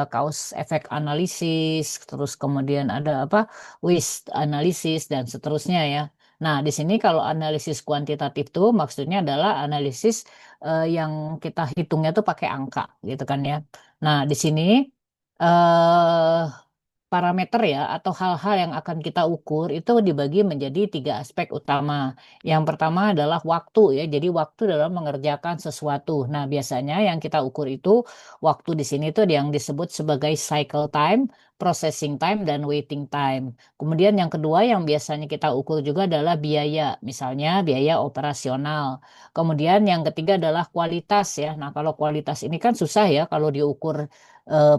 cause effect analisis, terus kemudian ada apa waste analisis dan seterusnya ya. Nah, di sini kalau analisis kuantitatif tuh maksudnya adalah analisis yang kita hitungnya tuh pakai angka gitu kan ya. Nah, di sini eh parameter ya atau hal-hal yang akan kita ukur itu dibagi menjadi tiga aspek utama. Yang pertama adalah waktu ya. Jadi waktu dalam mengerjakan sesuatu. Nah, biasanya yang kita ukur itu waktu di sini tuh yang disebut sebagai cycle time, processing time, dan waiting time. Kemudian yang kedua yang biasanya kita ukur juga adalah biaya, misalnya biaya operasional. Kemudian yang ketiga adalah kualitas ya. Nah, kalau kualitas ini kan susah ya kalau diukur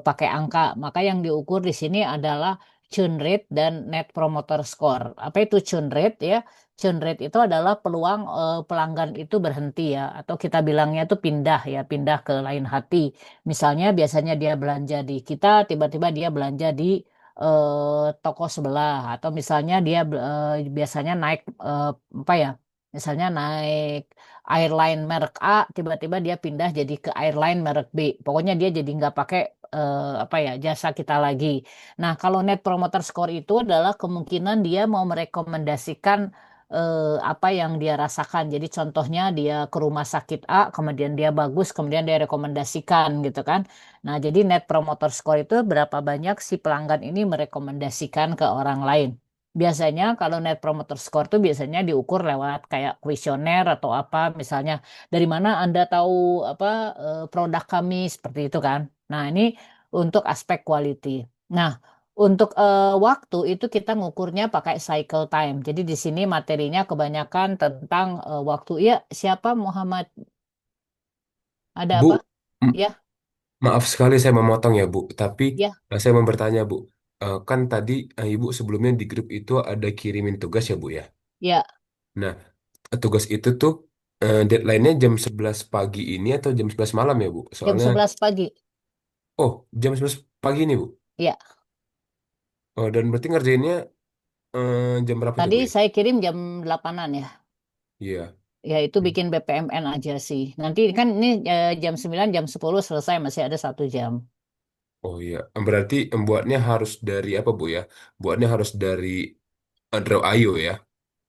pakai angka. Maka yang diukur di sini adalah churn rate dan net promoter score. Apa itu churn rate ya? Churn rate itu adalah peluang pelanggan itu berhenti ya, atau kita bilangnya itu pindah ya, pindah ke lain hati. Misalnya biasanya dia belanja di kita, tiba-tiba dia belanja di toko sebelah, atau misalnya dia biasanya naik apa ya? Misalnya naik airline merek A, tiba-tiba dia pindah jadi ke airline merek B. Pokoknya dia jadi nggak pakai apa ya jasa kita lagi. Nah, kalau net promoter score itu adalah kemungkinan dia mau merekomendasikan apa yang dia rasakan. Jadi contohnya dia ke rumah sakit A, kemudian dia bagus, kemudian dia rekomendasikan gitu kan. Nah, jadi net promoter score itu berapa banyak si pelanggan ini merekomendasikan ke orang lain. Biasanya kalau net promoter score tuh biasanya diukur lewat kayak kuesioner atau apa, misalnya dari mana Anda tahu apa produk kami seperti itu kan. Nah, ini untuk aspek quality. Nah, untuk waktu itu kita ngukurnya pakai cycle time. Jadi di sini materinya kebanyakan tentang waktu. Ya, siapa Muhammad? Ada apa? Bu, m- Ya, maaf sekali saya memotong ya Bu, tapi ya, saya mau bertanya Bu. Kan tadi Ibu sebelumnya di grup itu ada kirimin tugas ya Bu ya. ya. Nah, tugas itu tuh deadline-nya jam 11 pagi ini atau jam 11 malam ya Bu? Jam Soalnya, 11 pagi. oh jam 11 pagi nih Bu. Ya, Oh, dan berarti ngerjainnya jam berapa tuh tadi Bu ya? saya kirim jam 8-an ya. Iya. Ya, itu bikin BPMN aja sih. Nanti kan ini jam 9, jam 10 selesai, masih ada 1 jam. Oh iya, berarti buatnya harus dari apa Bu ya? Buatnya harus dari Draw.io ya?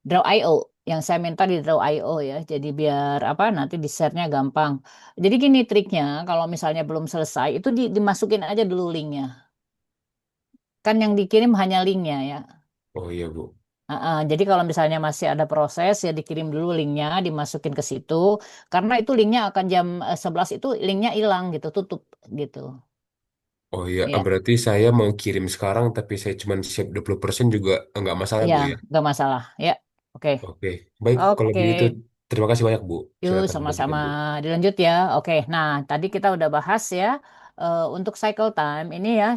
Draw.io yang saya minta di Draw.io ya. Jadi biar apa nanti di share-nya gampang. Jadi gini triknya, kalau misalnya belum selesai itu dimasukin aja dulu linknya. Kan yang dikirim hanya linknya ya. Oh iya Bu. Jadi kalau misalnya masih ada proses ya dikirim dulu linknya, dimasukin ke situ. Karena itu linknya akan jam 11 itu linknya hilang gitu, tutup gitu. Oh iya, Ya, berarti saya mau kirim sekarang tapi saya cuma siap 20% juga nggak masalah ya Bu ya? nggak masalah. Ya, oke, Oke, baik kalau oke. begitu terima kasih banyak Bu. Yuk, Silakan sama-sama dilanjutkan Bu. dilanjut ya. Oke, nah tadi kita udah bahas ya untuk cycle time ini ya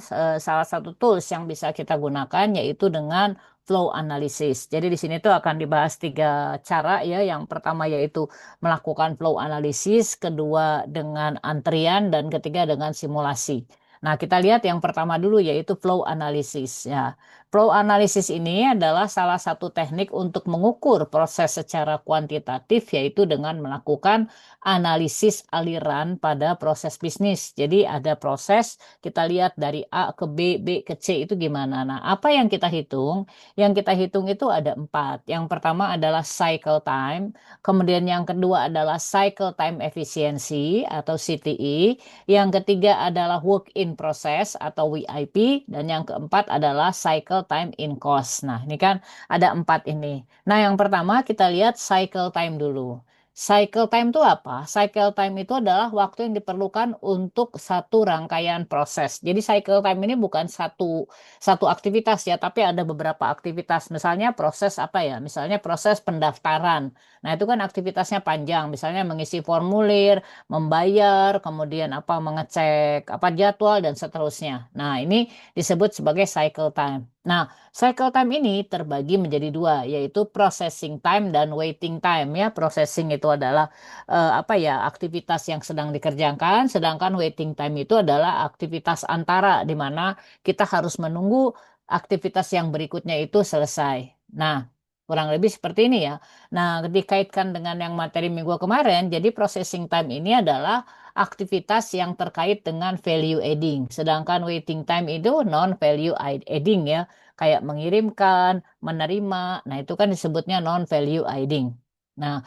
salah satu tools yang bisa kita gunakan yaitu dengan flow analysis. Jadi di sini tuh akan dibahas 3 cara ya. Yang pertama yaitu melakukan flow analysis, kedua dengan antrian, dan ketiga dengan simulasi. Nah, kita lihat yang pertama dulu yaitu flow analysis ya. Flow analysis ini adalah salah satu teknik untuk mengukur proses secara kuantitatif, yaitu dengan melakukan analisis aliran pada proses bisnis. Jadi ada proses, kita lihat dari A ke B, B ke C itu gimana. Nah, apa yang kita hitung? Yang kita hitung itu ada 4. Yang pertama adalah cycle time, kemudian yang kedua adalah cycle time efficiency atau CTE, yang ketiga adalah work in process atau WIP, dan yang keempat adalah cycle time in cost. Nah, ini kan ada 4 ini. Nah, yang pertama kita lihat cycle time dulu. Cycle time itu apa? Cycle time itu adalah waktu yang diperlukan untuk satu rangkaian proses. Jadi cycle time ini bukan satu satu aktivitas ya, tapi ada beberapa aktivitas. Misalnya proses apa ya? Misalnya proses pendaftaran. Nah, itu kan aktivitasnya panjang. Misalnya mengisi formulir, membayar, kemudian apa mengecek apa jadwal dan seterusnya. Nah, ini disebut sebagai cycle time. Nah, cycle time ini terbagi menjadi 2, yaitu processing time dan waiting time ya. Processing itu adalah apa ya, aktivitas yang sedang dikerjakan, sedangkan waiting time itu adalah aktivitas antara di mana kita harus menunggu aktivitas yang berikutnya itu selesai. Nah, kurang lebih seperti ini ya. Nah, dikaitkan dengan yang materi minggu kemarin, jadi processing time ini adalah aktivitas yang terkait dengan value adding. Sedangkan waiting time itu non value adding ya, kayak mengirimkan, menerima. Nah, itu kan disebutnya non value adding. Nah,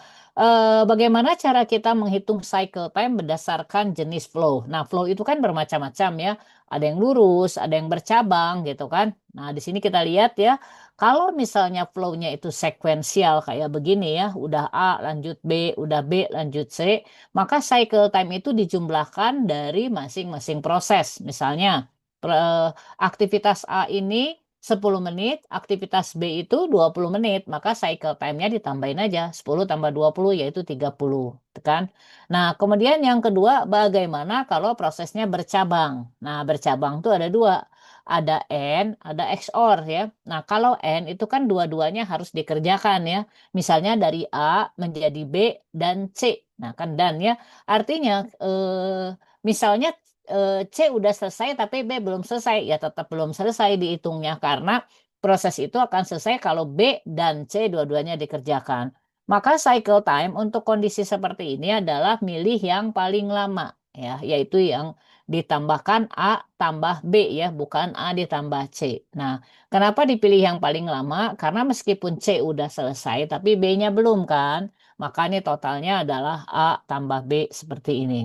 bagaimana cara kita menghitung cycle time berdasarkan jenis flow? Nah, flow itu kan bermacam-macam ya. Ada yang lurus, ada yang bercabang gitu kan. Nah, di sini kita lihat ya, kalau misalnya flow-nya itu sekuensial kayak begini ya, udah A lanjut B, udah B lanjut C, maka cycle time itu dijumlahkan dari masing-masing proses. Misalnya, aktivitas A ini 10 menit, aktivitas B itu 20 menit, maka cycle time-nya ditambahin aja 10 tambah 20 yaitu 30, kan? Nah, kemudian yang kedua, bagaimana kalau prosesnya bercabang? Nah, bercabang tuh ada dua, ada AND, ada XOR ya. Nah, kalau AND itu kan dua-duanya harus dikerjakan ya. Misalnya dari A menjadi B dan C. Nah, kan dan ya. Artinya misalnya C udah selesai tapi B belum selesai, ya tetap belum selesai dihitungnya karena proses itu akan selesai kalau B dan C dua-duanya dikerjakan. Maka cycle time untuk kondisi seperti ini adalah milih yang paling lama ya, yaitu yang ditambahkan A tambah B ya, bukan A ditambah C. Nah, kenapa dipilih yang paling lama? Karena meskipun C udah selesai tapi B-nya belum kan. Maka ini totalnya adalah A tambah B seperti ini.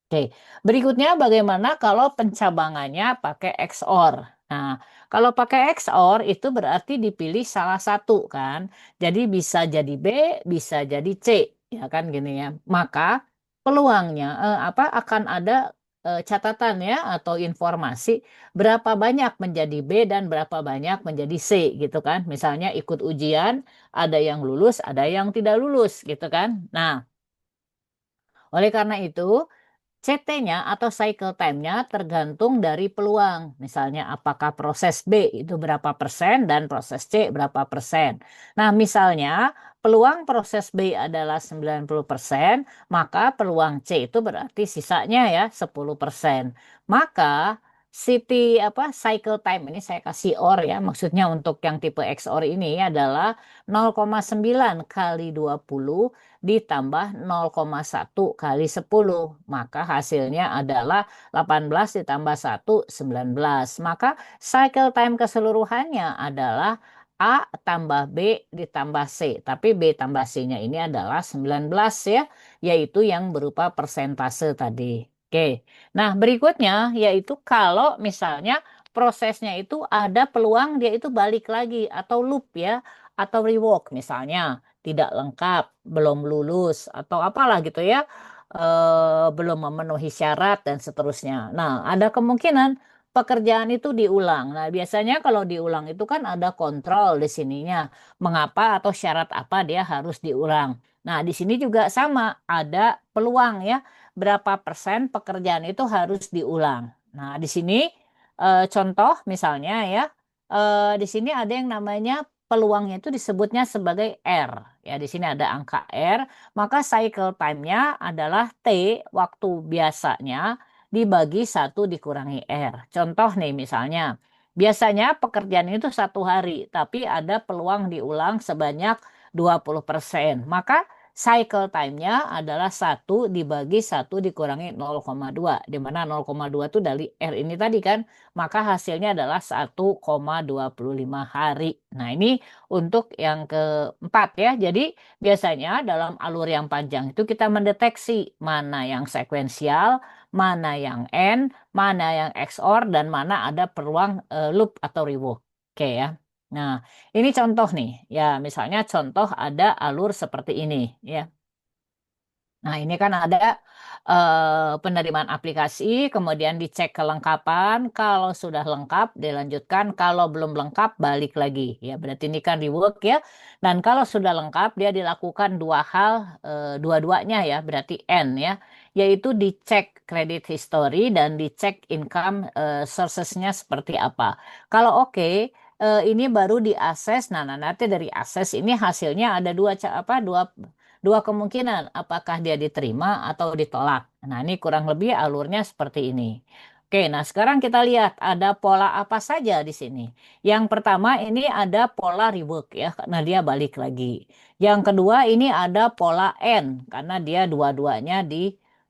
Oke, berikutnya bagaimana kalau pencabangannya pakai XOR? Nah, kalau pakai XOR itu berarti dipilih salah satu kan. Jadi bisa jadi B, bisa jadi C, ya kan gini ya. Maka peluangnya akan ada catatan ya atau informasi berapa banyak menjadi B dan berapa banyak menjadi C gitu kan. Misalnya ikut ujian, ada yang lulus, ada yang tidak lulus gitu kan. Nah, oleh karena itu CT-nya atau cycle time-nya tergantung dari peluang. Misalnya apakah proses B itu berapa persen dan proses C berapa persen. Nah, misalnya peluang proses B adalah 90%, maka peluang C itu berarti sisanya ya 10%. Maka cycle time ini saya kasih OR ya. Maksudnya untuk yang tipe XOR ini adalah 0,9 kali 20 ditambah 0,1 kali 10. Maka hasilnya adalah 18 ditambah 1, 19. Maka cycle time keseluruhannya adalah A tambah B ditambah C. Tapi B tambah C-nya ini adalah 19 ya, yaitu yang berupa persentase tadi. Oke, nah berikutnya yaitu kalau misalnya prosesnya itu ada peluang dia itu balik lagi atau loop ya, atau rework misalnya tidak lengkap, belum lulus, atau apalah gitu ya, belum memenuhi syarat dan seterusnya. Nah, ada kemungkinan pekerjaan itu diulang. Nah, biasanya kalau diulang itu kan ada kontrol di sininya, mengapa atau syarat apa dia harus diulang. Nah, di sini juga sama, ada peluang ya, berapa persen pekerjaan itu harus diulang. Nah, di sini contoh misalnya ya, di sini ada yang namanya peluangnya itu disebutnya sebagai R. Ya, di sini ada angka R, maka cycle time-nya adalah T waktu biasanya dibagi 1 dikurangi R. Contoh nih misalnya, biasanya pekerjaan itu 1 hari, tapi ada peluang diulang sebanyak 20%. Maka cycle time-nya adalah 1 dibagi 1 dikurangi 0,2, di mana 0,2 itu dari R ini tadi kan, maka hasilnya adalah 1,25 hari. Nah, ini untuk yang keempat ya. Jadi biasanya dalam alur yang panjang itu kita mendeteksi mana yang sekuensial, mana yang AND, mana yang XOR, dan mana ada peluang loop atau rework. Oke ya. Nah, ini contoh nih. Ya, misalnya contoh ada alur seperti ini ya. Nah, ini kan ada penerimaan aplikasi, kemudian dicek kelengkapan. Kalau sudah lengkap, dilanjutkan. Kalau belum lengkap, balik lagi. Ya, berarti ini kan rework ya. Dan kalau sudah lengkap, dia dilakukan dua hal, dua-duanya ya, berarti N ya, yaitu dicek credit history dan dicek income sources-nya seperti apa. Kalau oke, ini baru diakses. Nah, nanti dari akses ini hasilnya ada dua kemungkinan, apakah dia diterima atau ditolak. Nah, ini kurang lebih alurnya seperti ini. Oke, nah sekarang kita lihat ada pola apa saja di sini. Yang pertama ini ada pola rework ya, karena dia balik lagi. Yang kedua ini ada pola N, karena dia dua-duanya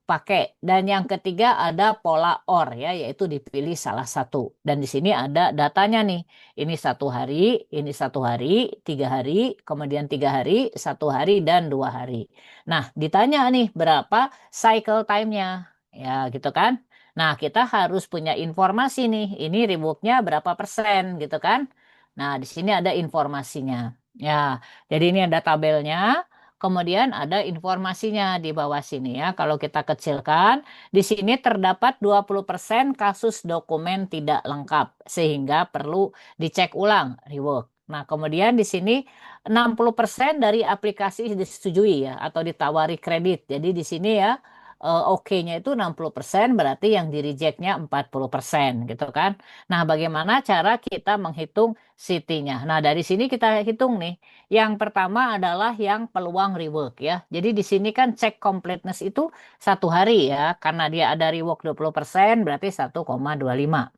pakai. Dan yang ketiga ada pola OR ya, yaitu dipilih salah satu. Dan di sini ada datanya nih. Ini 1 hari, ini 1 hari, 3 hari, kemudian 3 hari, 1 hari, dan 2 hari. Nah, ditanya nih berapa cycle time-nya. Ya, gitu kan. Nah, kita harus punya informasi nih. Ini rewardnya berapa persen gitu kan. Nah, di sini ada informasinya. Ya, jadi ini ada tabelnya. Kemudian ada informasinya di bawah sini ya. Kalau kita kecilkan, di sini terdapat 20% kasus dokumen tidak lengkap sehingga perlu dicek ulang rework. Nah, kemudian di sini 60% dari aplikasi disetujui ya atau ditawari kredit. Jadi di sini ya oke-nya itu 60% berarti yang di reject-nya 40% gitu kan. Nah, bagaimana cara kita menghitung CT-nya? Nah, dari sini kita hitung nih. Yang pertama adalah yang peluang rework ya. Jadi di sini kan cek completeness itu 1 hari ya. Karena dia ada rework 20% berarti 1,25.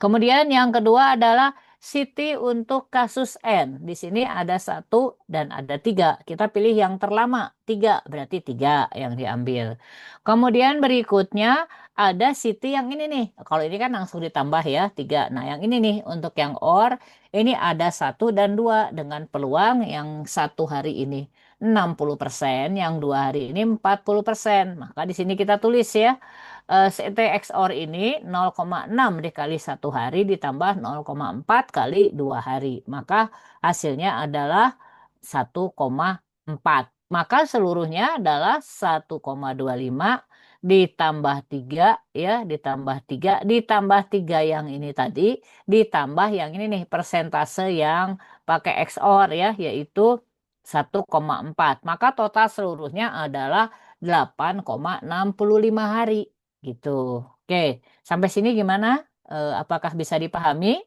Kemudian yang kedua adalah City untuk kasus N. Di sini ada 1 dan ada 3. Kita pilih yang terlama, 3. Berarti 3 yang diambil. Kemudian berikutnya ada City yang ini nih. Kalau ini kan langsung ditambah ya, 3. Nah yang ini nih untuk yang OR, ini ada 1 dan 2 dengan peluang yang 1 hari ini 60%, yang 2 hari ini 40%. Maka di sini kita tulis ya. CT XOR ini 0,6 dikali 1 hari ditambah 0,4 kali 2 hari. Maka hasilnya adalah 1,4. Maka seluruhnya adalah 1,25 ditambah 3 ya, ditambah 3 ditambah 3 yang ini tadi, ditambah yang ini nih persentase yang pakai XOR ya, yaitu 1,4. Maka total seluruhnya adalah 8,65 hari. Gitu. Oke, sampai sini gimana? Apakah bisa dipahami?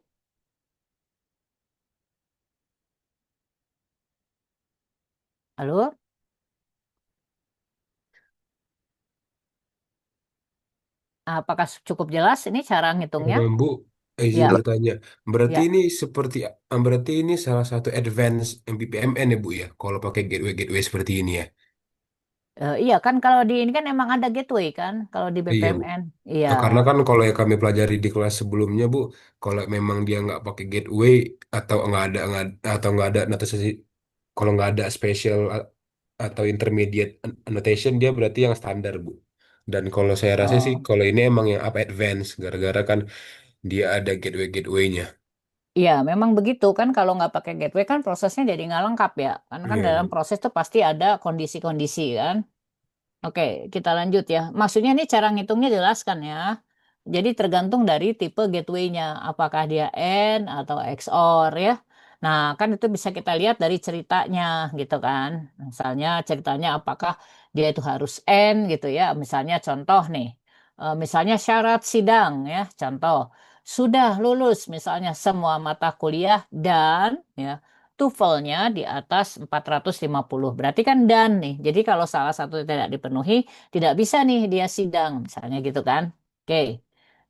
Halo? Apakah cukup jelas ini cara ngitungnya? Bu, izin Ya, bertanya. Berarti ya. ini berarti ini salah satu advance MBPMN ya Bu ya, kalau pakai gateway seperti ini ya. Iya kan kalau di ini kan emang ada gateway kan kalau di Iya Bu. BPMN. Iya. Karena kan kalau yang kami pelajari di kelas sebelumnya Bu, kalau memang dia nggak pakai gateway atau nggak ada notation, kalau nggak ada special atau intermediate annotation dia berarti yang standar Bu. Dan kalau saya rasa sih Oh. kalau ini emang yang up advance gara-gara kan dia ada gateway-gatewaynya. Iya, memang begitu kan kalau nggak pakai gateway kan prosesnya jadi nggak lengkap ya. Karena kan Iya dalam Bu. proses tuh pasti ada kondisi-kondisi kan. Oke, kita lanjut ya. Maksudnya ini cara ngitungnya jelaskan ya. Jadi tergantung dari tipe gateway-nya, apakah dia N atau XOR ya. Nah, kan itu bisa kita lihat dari ceritanya gitu kan. Misalnya ceritanya apakah dia itu harus N gitu ya. Misalnya contoh nih, misalnya syarat sidang ya. Contoh, sudah lulus misalnya semua mata kuliah dan ya TOEFL-nya di atas 450. Berarti kan dan nih. Jadi kalau salah satu tidak dipenuhi, tidak bisa nih dia sidang misalnya gitu kan. Oke.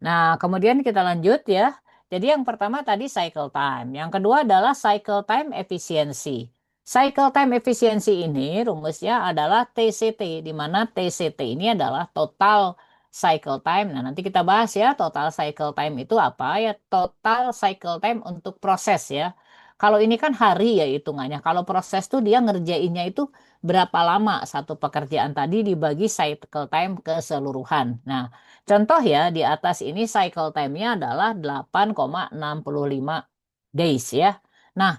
Nah, kemudian kita lanjut ya. Jadi yang pertama tadi cycle time. Yang kedua adalah cycle time efficiency. Cycle time efficiency ini rumusnya adalah TCT, di mana TCT ini adalah total cycle time. Nah, nanti kita bahas ya, total cycle time itu apa ya? Total cycle time untuk proses ya. Kalau ini kan hari ya hitungannya. Kalau proses tuh dia ngerjainnya itu berapa lama satu pekerjaan tadi dibagi cycle time keseluruhan. Nah, contoh ya, di atas ini cycle time-nya adalah 8,65 days ya. Nah,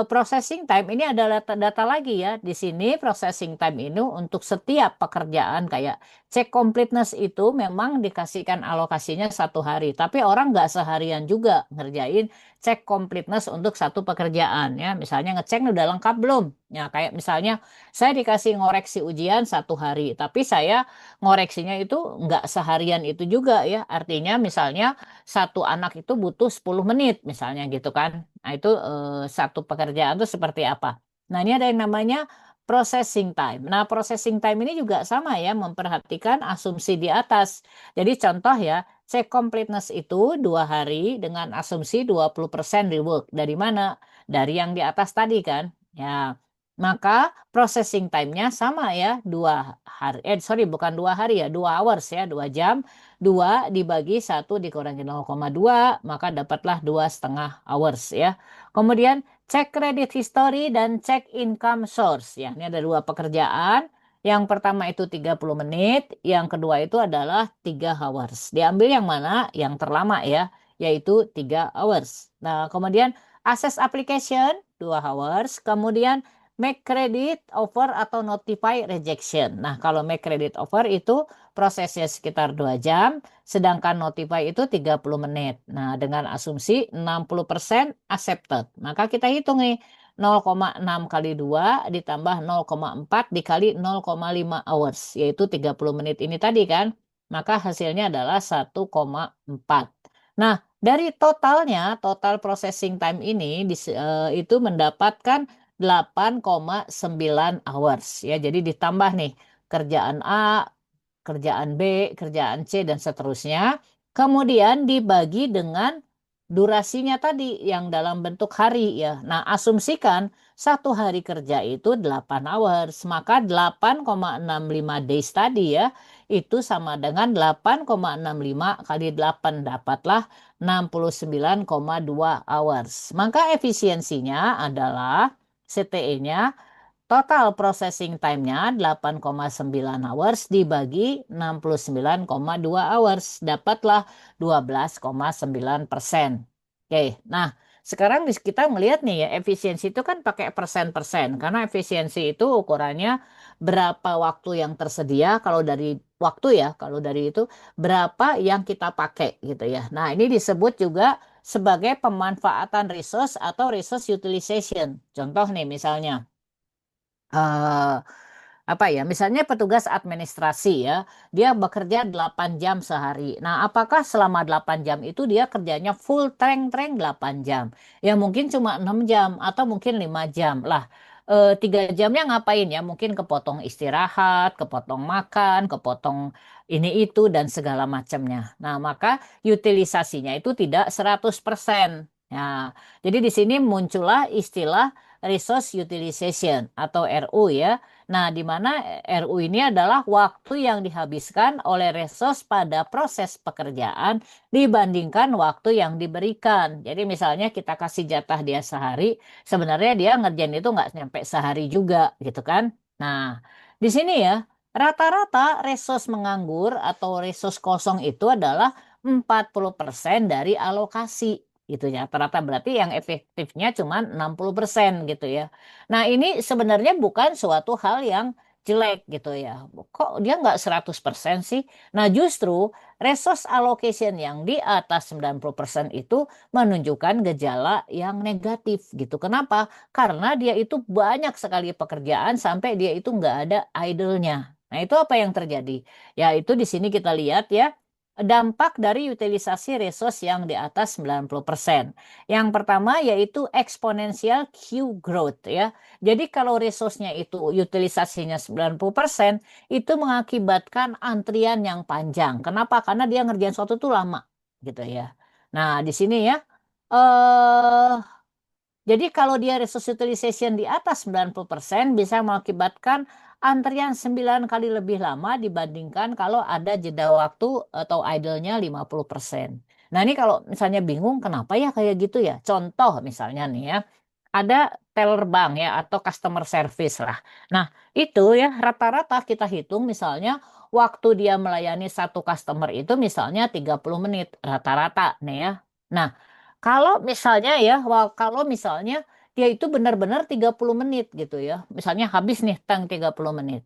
processing time ini ada data lagi ya. Di sini processing time ini untuk setiap pekerjaan kayak cek completeness itu memang dikasihkan alokasinya 1 hari. Tapi orang nggak seharian juga ngerjain cek completeness untuk satu pekerjaan ya. Misalnya ngecek udah lengkap belum? Ya kayak misalnya saya dikasih ngoreksi ujian 1 hari, tapi saya ngoreksinya itu nggak seharian itu juga ya. Artinya misalnya satu anak itu butuh 10 menit misalnya gitu kan. Nah itu satu pekerjaan itu seperti apa. Nah ini ada yang namanya processing time. Nah processing time ini juga sama ya memperhatikan asumsi di atas. Jadi contoh ya check completeness itu 2 hari dengan asumsi 20% rework. Dari mana? Dari yang di atas tadi kan. Ya Maka processing time-nya sama ya, 2 hari, sorry bukan 2 hari ya, 2 hours ya, 2 jam, 2 dibagi 1 dikurangi 0,2, maka dapatlah 2,5 hours ya. Kemudian cek credit history dan cek income source ya, ini ada 2 pekerjaan. Yang pertama itu 30 menit, yang kedua itu adalah 3 hours. Diambil yang mana? Yang terlama ya, yaitu 3 hours. Nah, kemudian access application 2 hours, kemudian make credit offer atau notify rejection. Nah, kalau make credit offer itu prosesnya sekitar 2 jam, sedangkan notify itu 30 menit. Nah, dengan asumsi 60% accepted. Maka kita hitung nih, 0,6 kali 2 ditambah 0,4 dikali 0,5 hours, yaitu 30 menit ini tadi kan. Maka hasilnya adalah 1,4. Nah, dari totalnya, total processing time ini itu mendapatkan 8,9 hours ya. Jadi ditambah nih kerjaan A, kerjaan B, kerjaan C dan seterusnya. Kemudian dibagi dengan durasinya tadi yang dalam bentuk hari ya. Nah, asumsikan 1 hari kerja itu 8 hours, maka 8,65 days tadi ya, itu sama dengan 8,65 kali 8 dapatlah 69,2 hours. Maka efisiensinya adalah CTE-nya, total processing time-nya 8,9 hours dibagi 69,2 hours. Dapatlah 12,9%. Oke, nah sekarang kita melihat nih ya, efisiensi itu kan pakai persen-persen. Karena efisiensi itu ukurannya berapa waktu yang tersedia, kalau dari waktu ya, kalau dari itu berapa yang kita pakai gitu ya. Nah ini disebut juga sebagai pemanfaatan resource atau resource utilization. Contoh nih misalnya, eh apa ya, misalnya petugas administrasi ya, dia bekerja 8 jam sehari. Nah, apakah selama 8 jam itu dia kerjanya full treng-treng 8 jam? Ya mungkin cuma 6 jam atau mungkin 5 jam. Lah, 3 jamnya ngapain ya? Mungkin kepotong istirahat, kepotong makan, kepotong ini itu dan segala macamnya. Nah, maka utilisasinya itu tidak 100%. Ya, jadi di sini muncullah istilah resource utilization atau RU ya. Nah, di mana RU ini adalah waktu yang dihabiskan oleh resource pada proses pekerjaan dibandingkan waktu yang diberikan. Jadi misalnya kita kasih jatah dia sehari, sebenarnya dia ngerjain itu nggak nyampe sehari juga gitu kan. Nah, di sini ya, rata-rata resource menganggur atau resource kosong itu adalah 40% dari alokasi gitu ya. Rata-rata berarti yang efektifnya cuma 60% gitu ya. Nah, ini sebenarnya bukan suatu hal yang jelek gitu ya. Kok dia nggak 100% sih? Nah, justru resource allocation yang di atas 90% itu menunjukkan gejala yang negatif gitu. Kenapa? Karena dia itu banyak sekali pekerjaan sampai dia itu nggak ada idle-nya. Nah, itu apa yang terjadi? Ya, itu di sini kita lihat ya, dampak dari utilisasi resource yang di atas 90%. Yang pertama yaitu exponential Q growth ya. Jadi kalau resource-nya itu utilisasinya 90%, itu mengakibatkan antrian yang panjang. Kenapa? Karena dia ngerjain sesuatu tuh lama gitu ya. Nah, di sini ya, eh jadi kalau dia resource utilization di atas 90% bisa mengakibatkan antrian 9 kali lebih lama dibandingkan kalau ada jeda waktu atau idle-nya 50%. Nah ini kalau misalnya bingung kenapa ya kayak gitu ya. Contoh misalnya nih ya, ada teller bank ya atau customer service lah. Nah itu ya rata-rata kita hitung misalnya waktu dia melayani satu customer itu misalnya 30 menit rata-rata nih ya. Nah, kalau misalnya ya, kalau misalnya dia itu benar-benar 30 menit gitu ya. Misalnya habis nih tank 30 menit.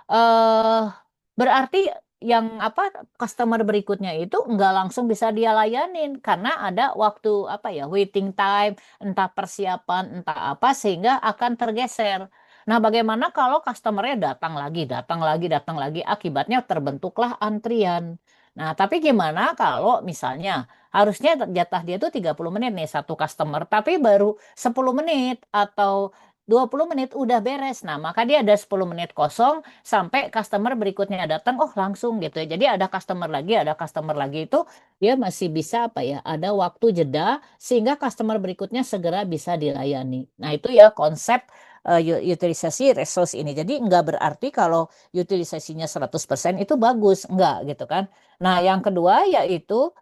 Eh berarti yang apa customer berikutnya itu nggak langsung bisa dia layanin karena ada waktu apa ya waiting time, entah persiapan, entah apa sehingga akan tergeser. Nah, bagaimana kalau customernya datang lagi, datang lagi, datang lagi, akibatnya terbentuklah antrian. Nah, tapi gimana kalau misalnya harusnya jatah dia tuh 30 menit nih satu customer, tapi baru 10 menit atau 20 menit udah beres. Nah, maka dia ada 10 menit kosong sampai customer berikutnya datang, oh langsung gitu ya. Jadi ada customer lagi itu dia masih bisa apa ya, ada waktu jeda sehingga customer berikutnya segera bisa dilayani. Nah, itu ya konsep utilisasi resource ini. Jadi nggak berarti kalau utilisasinya 100% itu bagus, enggak gitu kan. Nah, yang kedua yaitu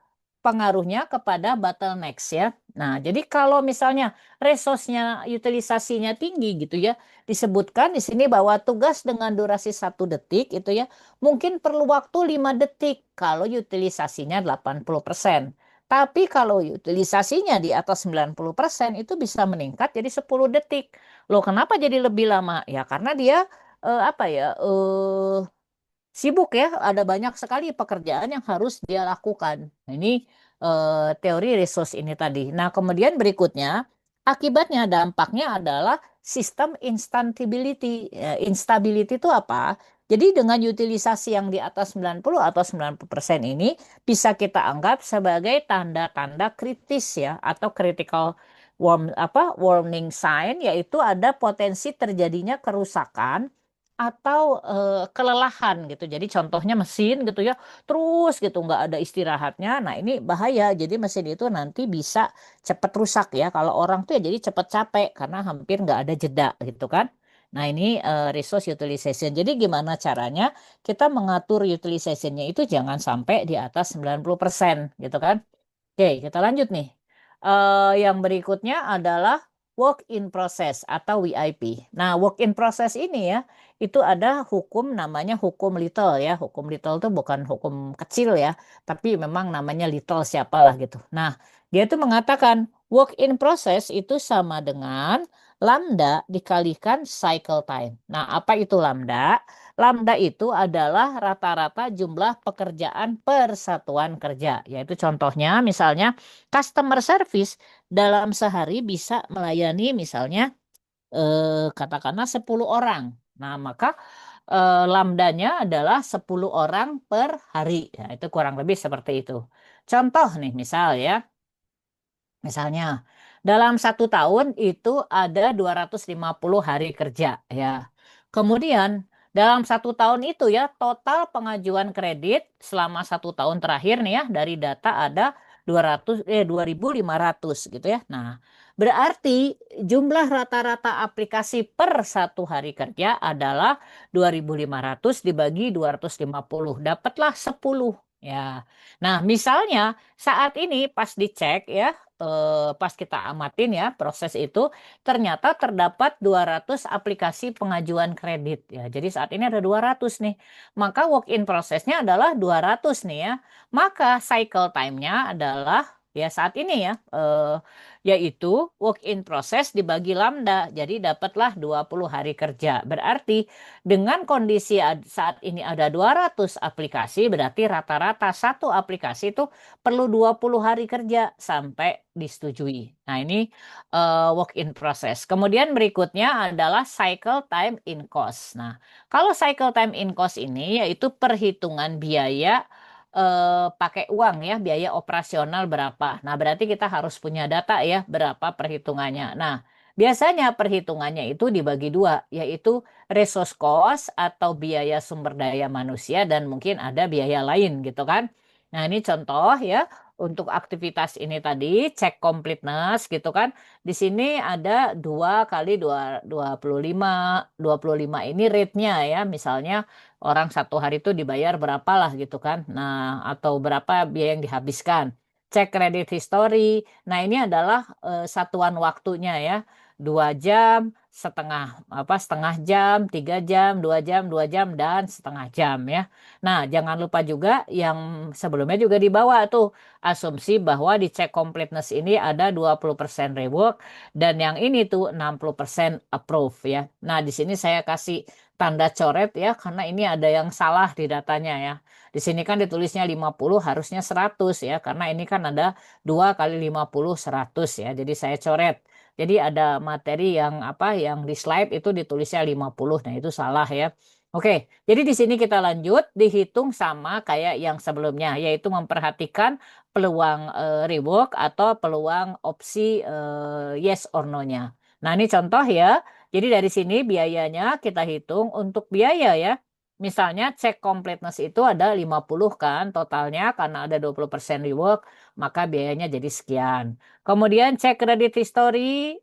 pengaruhnya kepada bottlenecks ya. Nah, jadi kalau misalnya resource-nya utilisasinya tinggi gitu ya, disebutkan di sini bahwa tugas dengan durasi 1 detik itu ya, mungkin perlu waktu 5 detik kalau utilisasinya 80%. Tapi kalau utilisasinya di atas 90% itu bisa meningkat jadi 10 detik. Loh, kenapa jadi lebih lama? Ya karena dia apa ya? Sibuk ya, ada banyak sekali pekerjaan yang harus dia lakukan. Nah, ini teori resource ini tadi. Nah, kemudian berikutnya, akibatnya dampaknya adalah sistem instability. Instability itu apa? Jadi dengan utilisasi yang di atas 90 atau 90% ini bisa kita anggap sebagai tanda-tanda kritis ya atau critical warning sign, yaitu ada potensi terjadinya kerusakan atau kelelahan gitu. Jadi contohnya mesin gitu ya, terus gitu nggak ada istirahatnya. Nah ini bahaya. Jadi mesin itu nanti bisa cepat rusak ya. Kalau orang tuh ya jadi cepat capek karena hampir nggak ada jeda gitu kan. Nah ini resource utilization. Jadi gimana caranya kita mengatur utilizationnya itu jangan sampai di atas 90% gitu kan. Oke, kita lanjut nih. Yang berikutnya adalah work in process atau WIP. Nah, work in process ini ya, itu ada hukum namanya hukum Little ya. Hukum Little itu bukan hukum kecil ya, tapi memang namanya Little siapalah gitu. Nah, dia itu mengatakan work in process itu sama dengan lambda dikalikan cycle time. Nah, apa itu lambda? Lambda itu adalah rata-rata jumlah pekerjaan per satuan kerja. Yaitu contohnya misalnya customer service dalam sehari bisa melayani misalnya katakanlah 10 orang. Nah, maka lambdanya adalah 10 orang per hari. Ya, itu kurang lebih seperti itu. Contoh nih, misal ya. Misalnya, dalam 1 tahun itu ada 250 hari kerja ya. Kemudian dalam 1 tahun itu ya total pengajuan kredit selama 1 tahun terakhir nih ya dari data ada 2.500 gitu ya. Nah, berarti jumlah rata-rata aplikasi per 1 hari kerja adalah 2.500 dibagi 250. Dapatlah 10 ya. Nah, misalnya saat ini pas dicek ya pas kita amatin ya proses itu ternyata terdapat 200 aplikasi pengajuan kredit ya. Jadi saat ini ada 200 nih. Maka walk in prosesnya adalah 200 nih ya. Maka cycle time-nya adalah ya saat ini ya yaitu walk in proses dibagi lambda. Jadi dapatlah 20 hari kerja. Berarti dengan kondisi saat ini ada 200 aplikasi berarti rata-rata satu aplikasi itu perlu 20 hari kerja sampai disetujui. Nah, ini work in process. Kemudian berikutnya adalah cycle time in cost. Nah, kalau cycle time in cost ini yaitu perhitungan biaya pakai uang ya, biaya operasional berapa. Nah, berarti kita harus punya data ya, berapa perhitungannya. Nah, biasanya perhitungannya itu dibagi dua, yaitu resource cost atau biaya sumber daya manusia dan mungkin ada biaya lain gitu kan. Nah, ini contoh ya untuk aktivitas ini tadi cek completeness gitu kan. Di sini ada 2 kali 25, 25 ini rate-nya ya. Misalnya orang 1 hari itu dibayar berapa lah gitu kan. Nah, atau berapa biaya yang dihabiskan. Cek kredit history. Nah, ini adalah satuan waktunya ya. 2 jam, setengah jam, 3 jam, 2 jam, 2 jam, dan setengah jam ya. Nah, jangan lupa juga yang sebelumnya juga dibawa tuh asumsi bahwa di check completeness ini ada 20% rework dan yang ini tuh 60% approve ya. Nah, di sini saya kasih tanda coret ya karena ini ada yang salah di datanya ya. Di sini kan ditulisnya 50 harusnya 100 ya karena ini kan ada 2 kali 50 100 ya. Jadi saya coret. Jadi ada materi yang apa yang di slide itu ditulisnya 50. Nah, itu salah ya. Oke, jadi di sini kita lanjut dihitung sama kayak yang sebelumnya yaitu memperhatikan peluang rework atau peluang opsi yes or no-nya. Nah, ini contoh ya. Jadi dari sini biayanya kita hitung untuk biaya ya. Misalnya cek completeness itu ada 50 kan totalnya karena ada 20% rework, maka biayanya jadi sekian. Kemudian cek credit history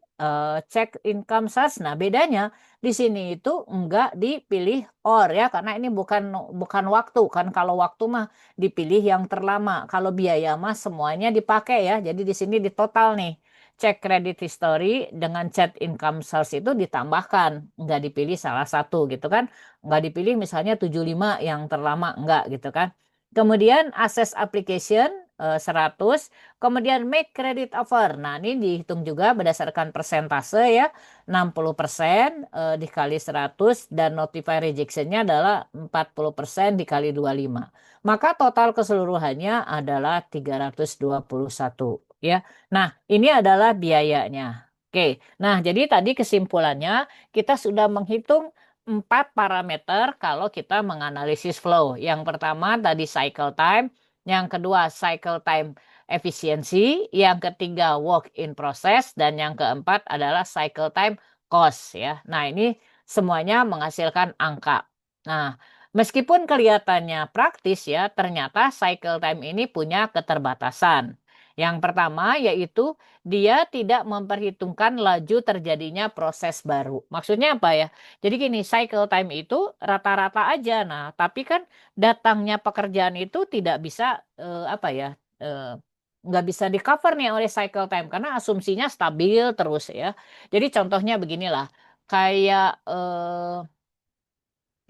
check income source. Nah, bedanya di sini itu enggak dipilih or ya, karena ini bukan bukan waktu kan. Kalau waktu mah dipilih yang terlama. Kalau biaya mah semuanya dipakai ya. Jadi di sini di total nih. Cek credit history dengan check income source itu ditambahkan, enggak dipilih salah satu gitu kan. Enggak dipilih misalnya 75 yang terlama, enggak gitu kan. Kemudian access application 100, kemudian make credit offer. Nah, ini dihitung juga berdasarkan persentase ya. 60% dikali 100 dan notify rejectionnya adalah 40% dikali 25. Maka total keseluruhannya adalah 321 ya. Nah, ini adalah biayanya. Oke. Nah, jadi tadi kesimpulannya kita sudah menghitung 4 parameter kalau kita menganalisis flow. Yang pertama tadi cycle time, yang kedua cycle time efisiensi, yang ketiga work in process, dan yang keempat adalah cycle time cost ya. Nah, ini semuanya menghasilkan angka. Nah, meskipun kelihatannya praktis ya, ternyata cycle time ini punya keterbatasan. Yang pertama yaitu dia tidak memperhitungkan laju terjadinya proses baru. Maksudnya apa ya? Jadi gini, cycle time itu rata-rata aja. Nah, tapi kan datangnya pekerjaan itu tidak bisa apa ya? eh, nggak bisa di cover nih oleh cycle time karena asumsinya stabil terus ya. Jadi contohnya beginilah, kayak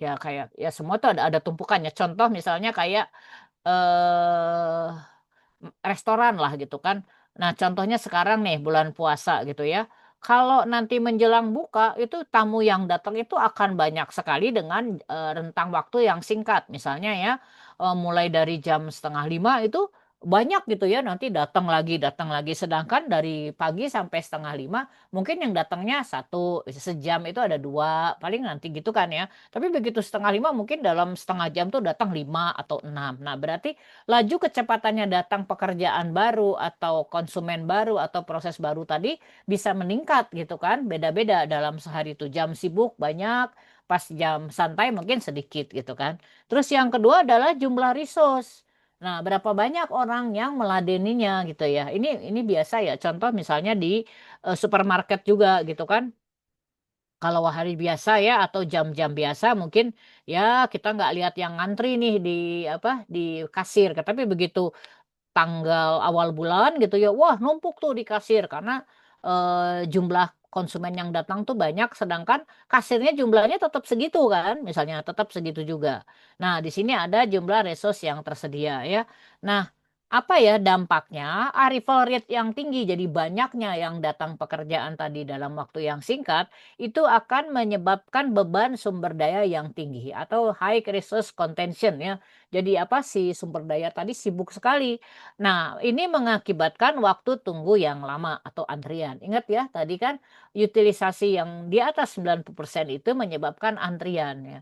ya kayak ya semua tuh ada tumpukannya. Contoh misalnya kayak eh restoran lah gitu kan. Nah, contohnya sekarang nih bulan puasa gitu ya. Kalau nanti menjelang buka itu tamu yang datang itu akan banyak sekali dengan rentang waktu yang singkat. Misalnya ya mulai dari jam setengah 5 itu banyak gitu ya nanti datang lagi. Sedangkan dari pagi sampai setengah 5 mungkin yang datangnya satu sejam itu ada dua paling nanti gitu kan ya. Tapi begitu setengah 5 mungkin dalam setengah jam tuh datang 5 atau 6. Nah, berarti laju kecepatannya datang pekerjaan baru atau konsumen baru atau proses baru tadi bisa meningkat gitu kan. Beda-beda dalam sehari itu jam sibuk banyak, pas jam santai mungkin sedikit gitu kan. Terus yang kedua adalah jumlah resource. Nah, berapa banyak orang yang meladeninya gitu ya. Ini biasa ya. Contoh misalnya di supermarket juga gitu kan. Kalau hari biasa ya atau jam-jam biasa mungkin ya kita nggak lihat yang ngantri nih di apa di kasir. Tapi begitu tanggal awal bulan gitu ya, wah numpuk tuh di kasir karena jumlah konsumen yang datang tuh banyak, sedangkan kasirnya jumlahnya tetap segitu kan, misalnya tetap segitu juga. Nah, di sini ada jumlah resource yang tersedia ya. Nah, apa ya dampaknya? Arrival rate yang tinggi, jadi banyaknya yang datang pekerjaan tadi dalam waktu yang singkat, itu akan menyebabkan beban sumber daya yang tinggi atau high resource contention ya. Jadi apa si sumber daya tadi sibuk sekali. Nah, ini mengakibatkan waktu tunggu yang lama atau antrian. Ingat ya, tadi kan utilisasi yang di atas 90% itu menyebabkan antrian ya.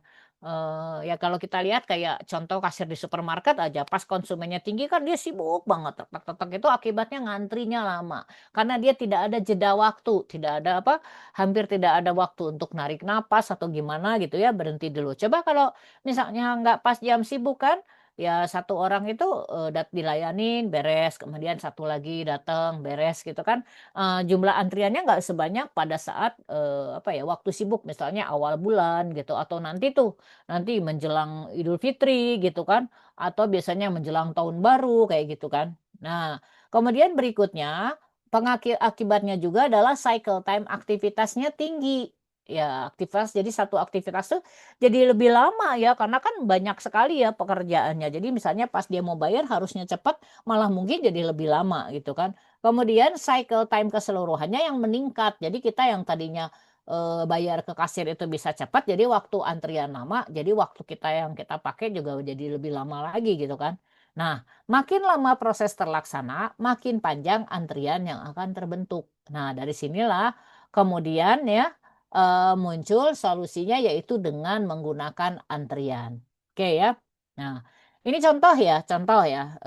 Ya kalau kita lihat kayak contoh kasir di supermarket aja pas konsumennya tinggi kan dia sibuk banget tek itu akibatnya ngantrinya lama karena dia tidak ada jeda waktu, tidak ada apa hampir tidak ada waktu untuk narik napas atau gimana gitu ya berhenti dulu. Coba kalau misalnya nggak pas jam sibuk kan, ya satu orang itu dilayanin beres, kemudian satu lagi datang beres gitu kan. Jumlah antriannya nggak sebanyak pada saat apa ya waktu sibuk misalnya awal bulan gitu atau nanti tuh nanti menjelang Idul Fitri gitu kan atau biasanya menjelang tahun baru kayak gitu kan. Nah, kemudian berikutnya akibatnya juga adalah cycle time aktivitasnya tinggi. Ya, aktivitas jadi satu aktivitas tuh jadi lebih lama ya karena kan banyak sekali ya pekerjaannya. Jadi misalnya pas dia mau bayar harusnya cepat malah mungkin jadi lebih lama gitu kan. Kemudian cycle time keseluruhannya yang meningkat. Jadi kita yang tadinya bayar ke kasir itu bisa cepat jadi waktu antrian lama, jadi waktu kita yang kita pakai juga jadi lebih lama lagi gitu kan. Nah, makin lama proses terlaksana, makin panjang antrian yang akan terbentuk. Nah, dari sinilah kemudian ya muncul solusinya yaitu dengan menggunakan antrian. Oke ya. Nah, ini contoh ya, contoh ya.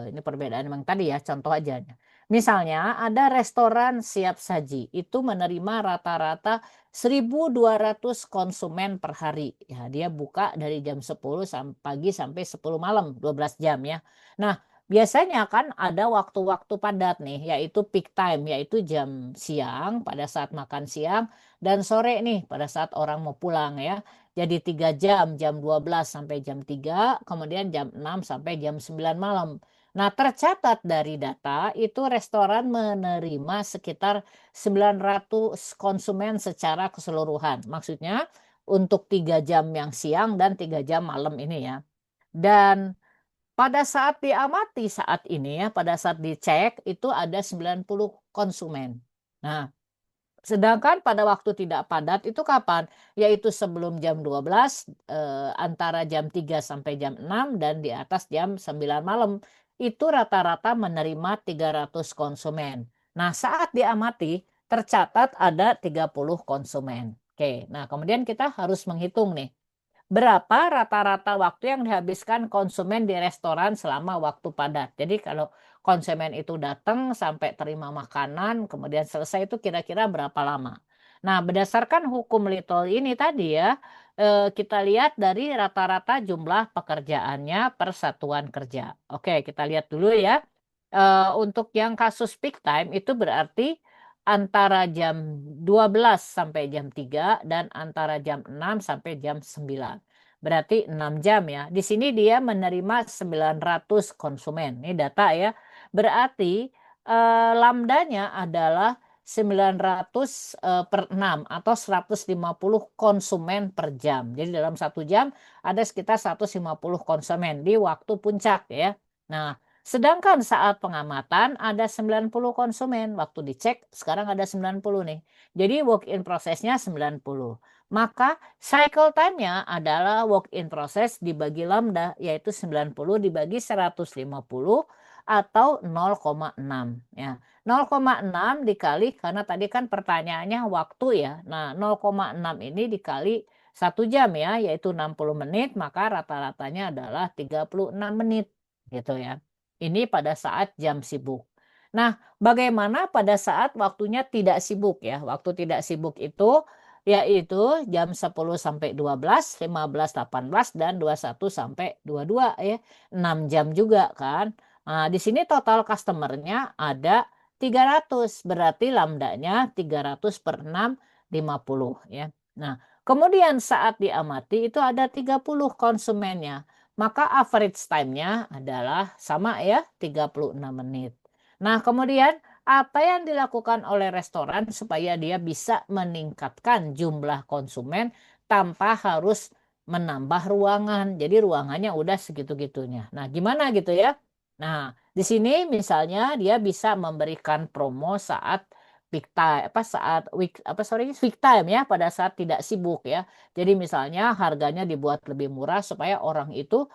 Ini perbedaan memang tadi ya, contoh aja. Misalnya ada restoran siap saji, itu menerima rata-rata 1.200 konsumen per hari. Ya, dia buka dari jam 10 pagi sampai 10 malam, 12 jam ya. Nah, biasanya kan ada waktu-waktu padat nih, yaitu peak time, yaitu jam siang pada saat makan siang dan sore nih pada saat orang mau pulang ya. Jadi 3 jam, jam 12 sampai jam 3, kemudian jam 6 sampai jam 9 malam. Nah, tercatat dari data itu restoran menerima sekitar 900 konsumen secara keseluruhan. Maksudnya untuk 3 jam yang siang dan 3 jam malam ini ya. Dan pada saat diamati saat ini ya, pada saat dicek itu ada 90 konsumen. Nah, sedangkan pada waktu tidak padat itu kapan? Yaitu sebelum jam 12, antara jam 3 sampai jam 6 dan di atas jam 9 malam. Itu rata-rata menerima 300 konsumen. Nah, saat diamati tercatat ada 30 konsumen. Oke, nah kemudian kita harus menghitung nih. Berapa rata-rata waktu yang dihabiskan konsumen di restoran selama waktu padat. Jadi kalau konsumen itu datang sampai terima makanan, kemudian selesai itu kira-kira berapa lama. Nah, berdasarkan hukum Little ini tadi ya, kita lihat dari rata-rata jumlah pekerjaannya per satuan kerja. Oke, kita lihat dulu ya. Untuk yang kasus peak time itu berarti antara jam 12 sampai jam 3 dan antara jam 6 sampai jam 9. Berarti 6 jam ya. Di sini dia menerima 900 konsumen. Ini data ya. Berarti lambdanya adalah 900 per 6 atau 150 konsumen per jam. Jadi dalam 1 jam ada sekitar 150 konsumen di waktu puncak ya. Nah, sedangkan saat pengamatan ada 90 konsumen. Waktu dicek sekarang ada 90 nih. Jadi work in process-nya 90. Maka cycle time-nya adalah work in process dibagi lambda, yaitu 90 dibagi 150 atau 0,6. Ya. 0,6 dikali, karena tadi kan pertanyaannya waktu ya. Nah, 0,6 ini dikali 1 jam ya, yaitu 60 menit, maka rata-ratanya adalah 36 menit. Gitu ya. Ini pada saat jam sibuk. Nah, bagaimana pada saat waktunya tidak sibuk ya? Waktu tidak sibuk itu yaitu jam 10 sampai 12, 15, 18 dan 21 sampai 22 ya. 6 jam juga kan. Nah, di sini total customernya ada 300, berarti lambdanya 300 per 6, 50 ya. Nah, kemudian saat diamati itu ada 30 konsumennya. Maka average time-nya adalah sama ya, 36 menit. Nah, kemudian apa yang dilakukan oleh restoran supaya dia bisa meningkatkan jumlah konsumen tanpa harus menambah ruangan. Jadi ruangannya udah segitu-gitunya. Nah, gimana gitu ya? Nah, di sini misalnya dia bisa memberikan promo saat peak time apa saat week time ya, pada saat tidak sibuk ya. Jadi misalnya harganya dibuat lebih murah supaya orang itu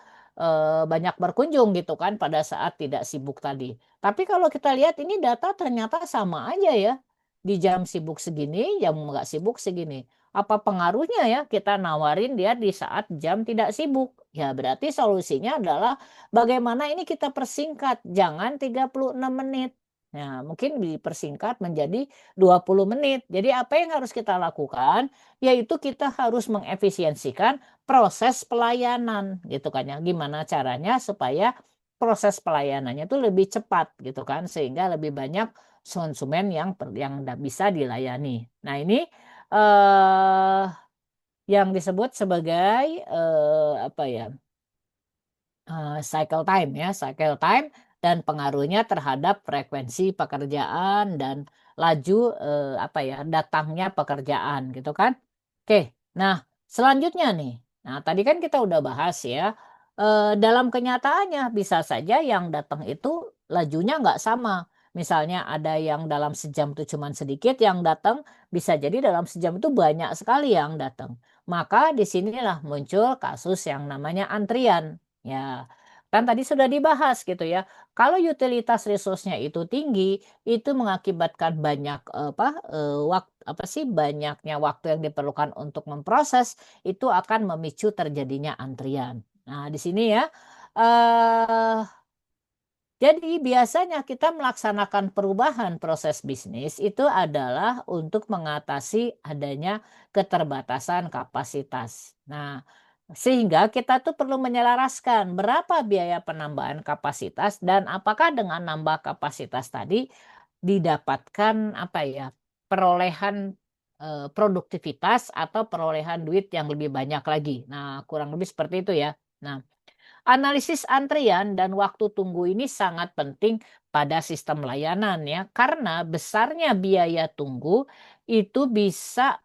banyak berkunjung gitu kan pada saat tidak sibuk tadi. Tapi kalau kita lihat ini data ternyata sama aja ya. Di jam sibuk segini, jam nggak sibuk segini. Apa pengaruhnya ya kita nawarin dia di saat jam tidak sibuk? Ya berarti solusinya adalah bagaimana ini kita persingkat. Jangan 36 menit. Nah, mungkin dipersingkat menjadi 20 menit. Jadi apa yang harus kita lakukan? Yaitu kita harus mengefisiensikan proses pelayanan gitu kan ya. Gimana caranya supaya proses pelayanannya itu lebih cepat gitu kan, sehingga lebih banyak konsumen yang bisa dilayani. Nah, ini eh yang disebut sebagai apa ya? Cycle time ya, cycle time dan pengaruhnya terhadap frekuensi pekerjaan dan laju apa ya, datangnya pekerjaan gitu kan. Oke, nah selanjutnya nih. Nah, tadi kan kita udah bahas ya, dalam kenyataannya bisa saja yang datang itu lajunya nggak sama. Misalnya ada yang dalam sejam itu cuman sedikit yang datang, bisa jadi dalam sejam itu banyak sekali yang datang. Maka disinilah muncul kasus yang namanya antrian. Ya, kan tadi sudah dibahas gitu ya. Kalau utilitas resource-nya itu tinggi, itu mengakibatkan banyak apa sih banyaknya waktu yang diperlukan untuk memproses, itu akan memicu terjadinya antrian. Nah, di sini ya. eh jadi biasanya kita melaksanakan perubahan proses bisnis itu adalah untuk mengatasi adanya keterbatasan kapasitas. Nah, Sehingga kita tuh perlu menyelaraskan berapa biaya penambahan kapasitas dan apakah dengan nambah kapasitas tadi didapatkan apa ya, perolehan produktivitas atau perolehan duit yang lebih banyak lagi. Nah, kurang lebih seperti itu ya. Nah, analisis antrian dan waktu tunggu ini sangat penting pada sistem layanan ya, karena besarnya biaya tunggu itu bisa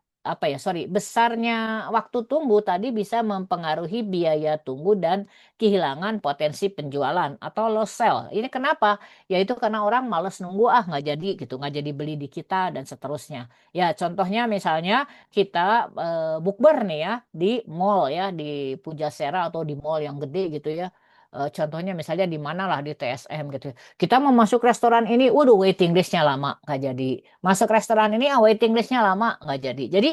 besarnya waktu tunggu tadi bisa mempengaruhi biaya tunggu dan kehilangan potensi penjualan atau loss sell. Ini kenapa? Yaitu karena orang males nunggu nggak jadi gitu, nggak jadi beli di kita dan seterusnya. Ya contohnya misalnya kita bukber nih ya di mall ya di Pujasera atau di mall yang gede gitu ya. Contohnya misalnya di mana lah di TSM gitu. Kita mau masuk restoran ini, waduh waiting listnya lama nggak jadi. Masuk restoran ini waiting listnya lama nggak jadi. Jadi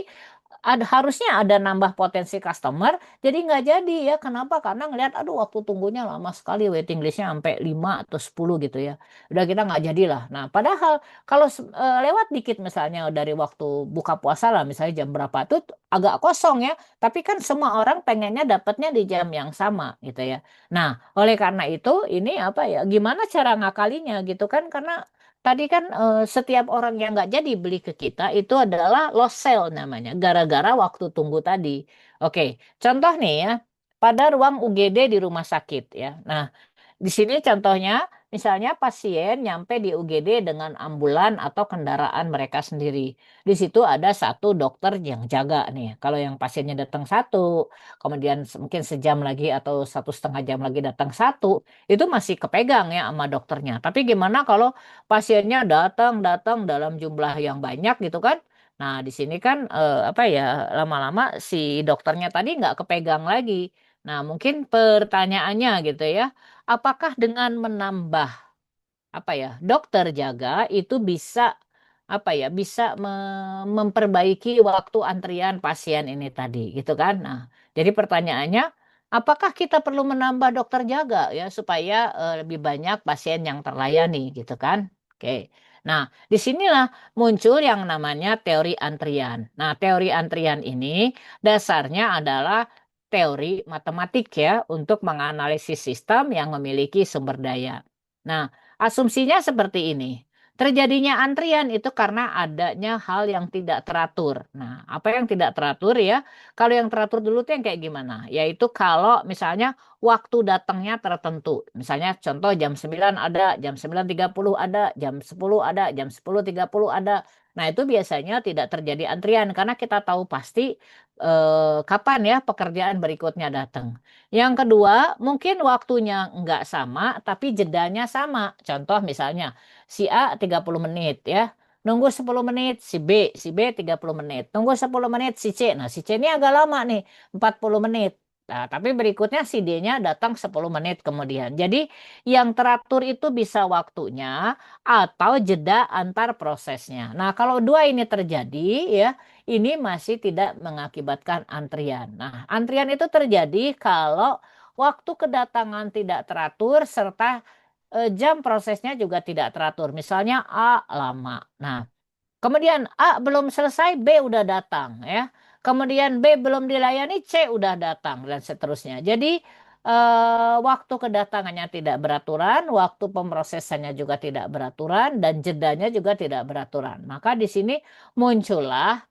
harusnya ada nambah potensi customer, jadi nggak jadi ya. Kenapa? Karena ngelihat, aduh waktu tunggunya lama sekali, waiting listnya sampai 5 atau 10 gitu ya. Udah kita nggak jadilah. Nah, padahal kalau lewat dikit misalnya dari waktu buka puasa lah, misalnya jam berapa tuh agak kosong ya. Tapi kan semua orang pengennya dapatnya di jam yang sama gitu ya. Nah, oleh karena itu ini apa ya? Gimana cara ngakalinya gitu kan? Karena tadi kan setiap orang yang nggak jadi beli ke kita itu adalah lost sale namanya, gara-gara waktu tunggu tadi. Oke, contoh nih ya, pada ruang UGD di rumah sakit ya. Nah, di sini contohnya, misalnya pasien nyampe di UGD dengan ambulan atau kendaraan mereka sendiri. Di situ ada satu dokter yang jaga nih. Kalau yang pasiennya datang satu, kemudian mungkin sejam lagi atau 1,5 jam lagi datang satu, itu masih kepegang ya sama dokternya. Tapi gimana kalau pasiennya datang-datang dalam jumlah yang banyak gitu kan? Nah, di sini kan apa ya, lama-lama si dokternya tadi nggak kepegang lagi. Nah, mungkin pertanyaannya gitu ya, apakah dengan menambah apa ya dokter jaga itu bisa apa ya bisa memperbaiki waktu antrian pasien ini tadi gitu kan? Nah, jadi pertanyaannya, apakah kita perlu menambah dokter jaga ya supaya lebih banyak pasien yang terlayani gitu kan? Oke. Nah, disinilah muncul yang namanya teori antrian. Nah, teori antrian ini dasarnya adalah teori matematik ya untuk menganalisis sistem yang memiliki sumber daya. Nah, asumsinya seperti ini. Terjadinya antrian itu karena adanya hal yang tidak teratur. Nah, apa yang tidak teratur ya? Kalau yang teratur dulu tuh yang kayak gimana? Yaitu kalau misalnya waktu datangnya tertentu. Misalnya contoh jam 9 ada, jam 9.30 ada, jam 10 ada, jam 10.30 ada. Nah, itu biasanya tidak terjadi antrian karena kita tahu pasti kapan ya pekerjaan berikutnya datang. Yang kedua, mungkin waktunya nggak sama, tapi jedanya sama. Contoh misalnya, si A 30 menit ya. Nunggu 10 menit, si B 30 menit. Nunggu 10 menit, si C. Nah, si C ini agak lama nih, 40 menit. Nah, tapi berikutnya si D-nya datang 10 menit kemudian. Jadi, yang teratur itu bisa waktunya atau jeda antar prosesnya. Nah, kalau dua ini terjadi, ya, ini masih tidak mengakibatkan antrian. Nah, antrian itu terjadi kalau waktu kedatangan tidak teratur serta jam prosesnya juga tidak teratur. Misalnya A lama. Nah, kemudian A belum selesai, B udah datang ya. Kemudian B belum dilayani, C udah datang dan seterusnya. Jadi waktu kedatangannya tidak beraturan, waktu pemrosesannya juga tidak beraturan dan jedanya juga tidak beraturan. Maka di sini muncullah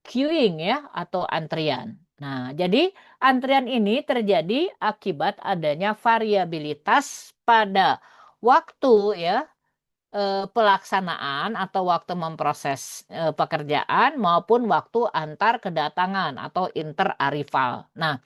queuing ya atau antrian. Nah, jadi antrian ini terjadi akibat adanya variabilitas pada waktu ya pelaksanaan atau waktu memproses pekerjaan maupun waktu antar kedatangan atau interarival. Nah,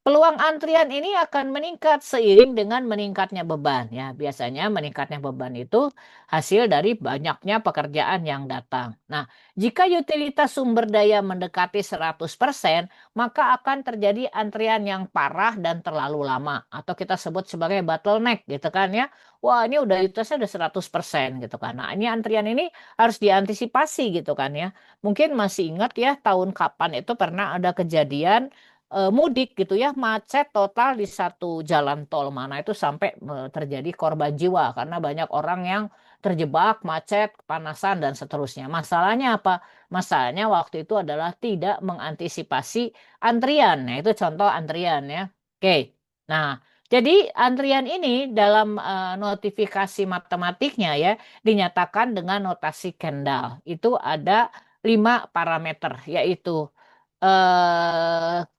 peluang antrian ini akan meningkat seiring dengan meningkatnya beban ya. Biasanya meningkatnya beban itu hasil dari banyaknya pekerjaan yang datang. Nah, jika utilitas sumber daya mendekati 100%, maka akan terjadi antrian yang parah dan terlalu lama atau kita sebut sebagai bottleneck gitu kan ya. Wah, ini udah utilitasnya udah 100% gitu kan. Nah, ini antrian ini harus diantisipasi gitu kan ya. Mungkin masih ingat ya tahun kapan itu pernah ada kejadian mudik gitu ya, macet total di satu jalan tol mana itu sampai terjadi korban jiwa karena banyak orang yang terjebak, macet, kepanasan, dan seterusnya. Masalahnya apa? Masalahnya waktu itu adalah tidak mengantisipasi antrian. Nah, itu contoh antrian ya. Oke. Nah, jadi antrian ini dalam notifikasi matematiknya ya dinyatakan dengan notasi Kendall. Itu ada 5 parameter, yaitu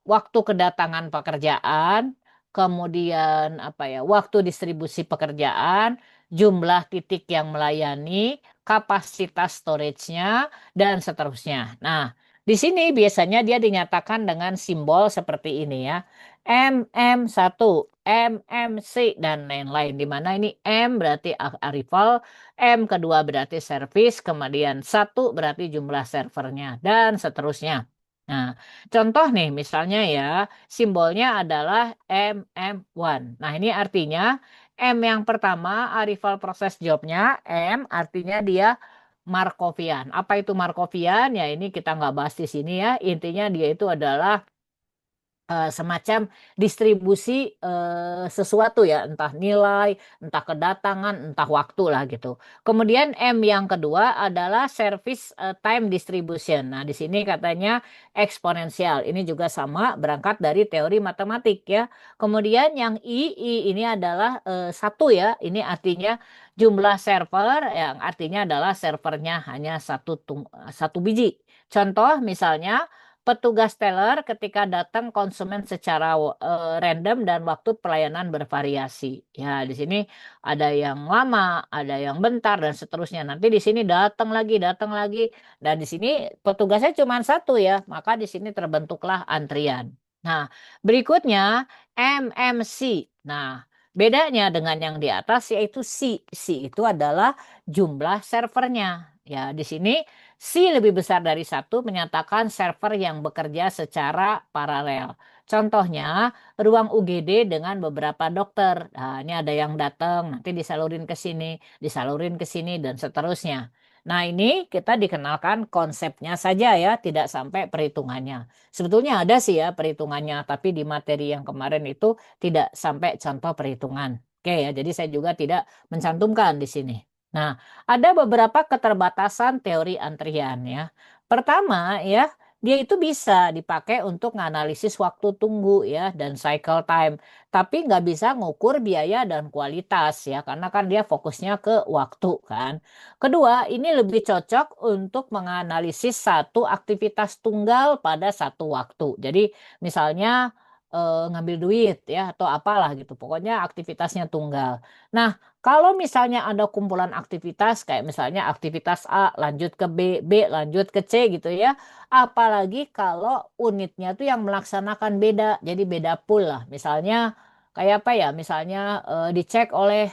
waktu kedatangan pekerjaan, kemudian apa ya, waktu distribusi pekerjaan, jumlah titik yang melayani, kapasitas storage-nya, dan seterusnya. Nah, di sini biasanya dia dinyatakan dengan simbol seperti ini ya. MM1, MMC, dan lain-lain. Di mana ini M berarti arrival, M kedua berarti service, kemudian satu berarti jumlah servernya, dan seterusnya. Nah, contoh nih, misalnya ya, simbolnya adalah MM1. Nah, ini artinya M yang pertama, arrival proses jobnya, M artinya dia Markovian. Apa itu Markovian? Ya, ini kita nggak bahas di sini ya. Intinya dia itu adalah semacam distribusi sesuatu ya, entah nilai, entah kedatangan, entah waktu lah gitu. Kemudian M yang kedua adalah service time distribution. Nah, di sini katanya eksponensial. Ini juga sama berangkat dari teori matematik ya. Kemudian yang I ini adalah satu ya. Ini artinya jumlah server yang artinya adalah servernya hanya satu biji. Contoh misalnya petugas teller ketika datang konsumen secara random dan waktu pelayanan bervariasi. Ya, di sini ada yang lama, ada yang bentar dan seterusnya. Nanti di sini datang lagi. Dan di sini petugasnya cuma satu ya, maka di sini terbentuklah antrian. Nah, berikutnya MMC. Nah, bedanya dengan yang di atas yaitu C. C itu adalah jumlah servernya. Ya, di sini C lebih besar dari satu menyatakan server yang bekerja secara paralel. Contohnya, ruang UGD dengan beberapa dokter. Nah, ini ada yang datang, nanti disalurin ke sini, dan seterusnya. Nah, ini kita dikenalkan konsepnya saja ya, tidak sampai perhitungannya. Sebetulnya ada sih ya perhitungannya, tapi di materi yang kemarin itu tidak sampai contoh perhitungan. Oke ya, jadi saya juga tidak mencantumkan di sini. Nah, ada beberapa keterbatasan teori antrian ya. Pertama ya, dia itu bisa dipakai untuk menganalisis waktu tunggu ya dan cycle time. Tapi nggak bisa ngukur biaya dan kualitas ya, karena kan dia fokusnya ke waktu kan. Kedua, ini lebih cocok untuk menganalisis satu aktivitas tunggal pada satu waktu. Jadi misalnya ngambil duit ya atau apalah gitu. Pokoknya aktivitasnya tunggal. Nah, kalau misalnya ada kumpulan aktivitas kayak misalnya aktivitas A lanjut ke B, B lanjut ke C gitu ya. Apalagi kalau unitnya tuh yang melaksanakan beda, jadi beda pool lah. Misalnya kayak apa ya? Misalnya dicek oleh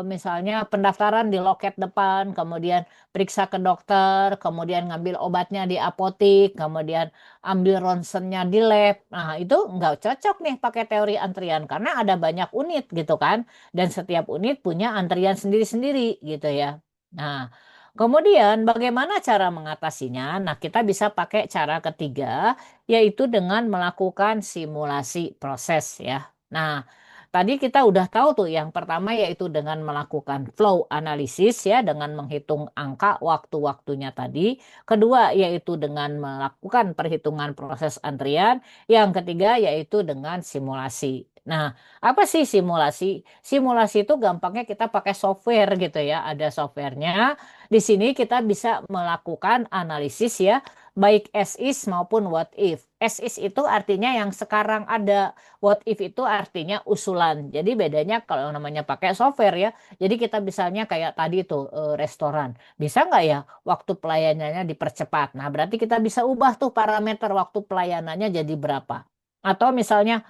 misalnya pendaftaran di loket depan, kemudian periksa ke dokter, kemudian ngambil obatnya di apotik, kemudian ambil ronsennya di lab. Nah, itu nggak cocok nih pakai teori antrian karena ada banyak unit gitu kan. Dan setiap unit punya antrian sendiri-sendiri gitu ya. Nah, kemudian bagaimana cara mengatasinya? Nah, kita bisa pakai cara ketiga, yaitu dengan melakukan simulasi proses ya. Nah, tadi kita udah tahu tuh yang pertama yaitu dengan melakukan flow analisis ya, dengan menghitung angka waktu-waktunya tadi. Kedua yaitu dengan melakukan perhitungan proses antrian. Yang ketiga yaitu dengan simulasi. Nah, apa sih simulasi? Simulasi itu gampangnya kita pakai software gitu ya. Ada softwarenya. Di sini kita bisa melakukan analisis ya, baik as is maupun what if. As is itu artinya yang sekarang ada. What if itu artinya usulan. Jadi bedanya kalau namanya pakai software ya. Jadi kita misalnya kayak tadi tuh restoran. Bisa nggak ya waktu pelayanannya dipercepat? Nah, berarti kita bisa ubah tuh parameter waktu pelayanannya jadi berapa. Atau misalnya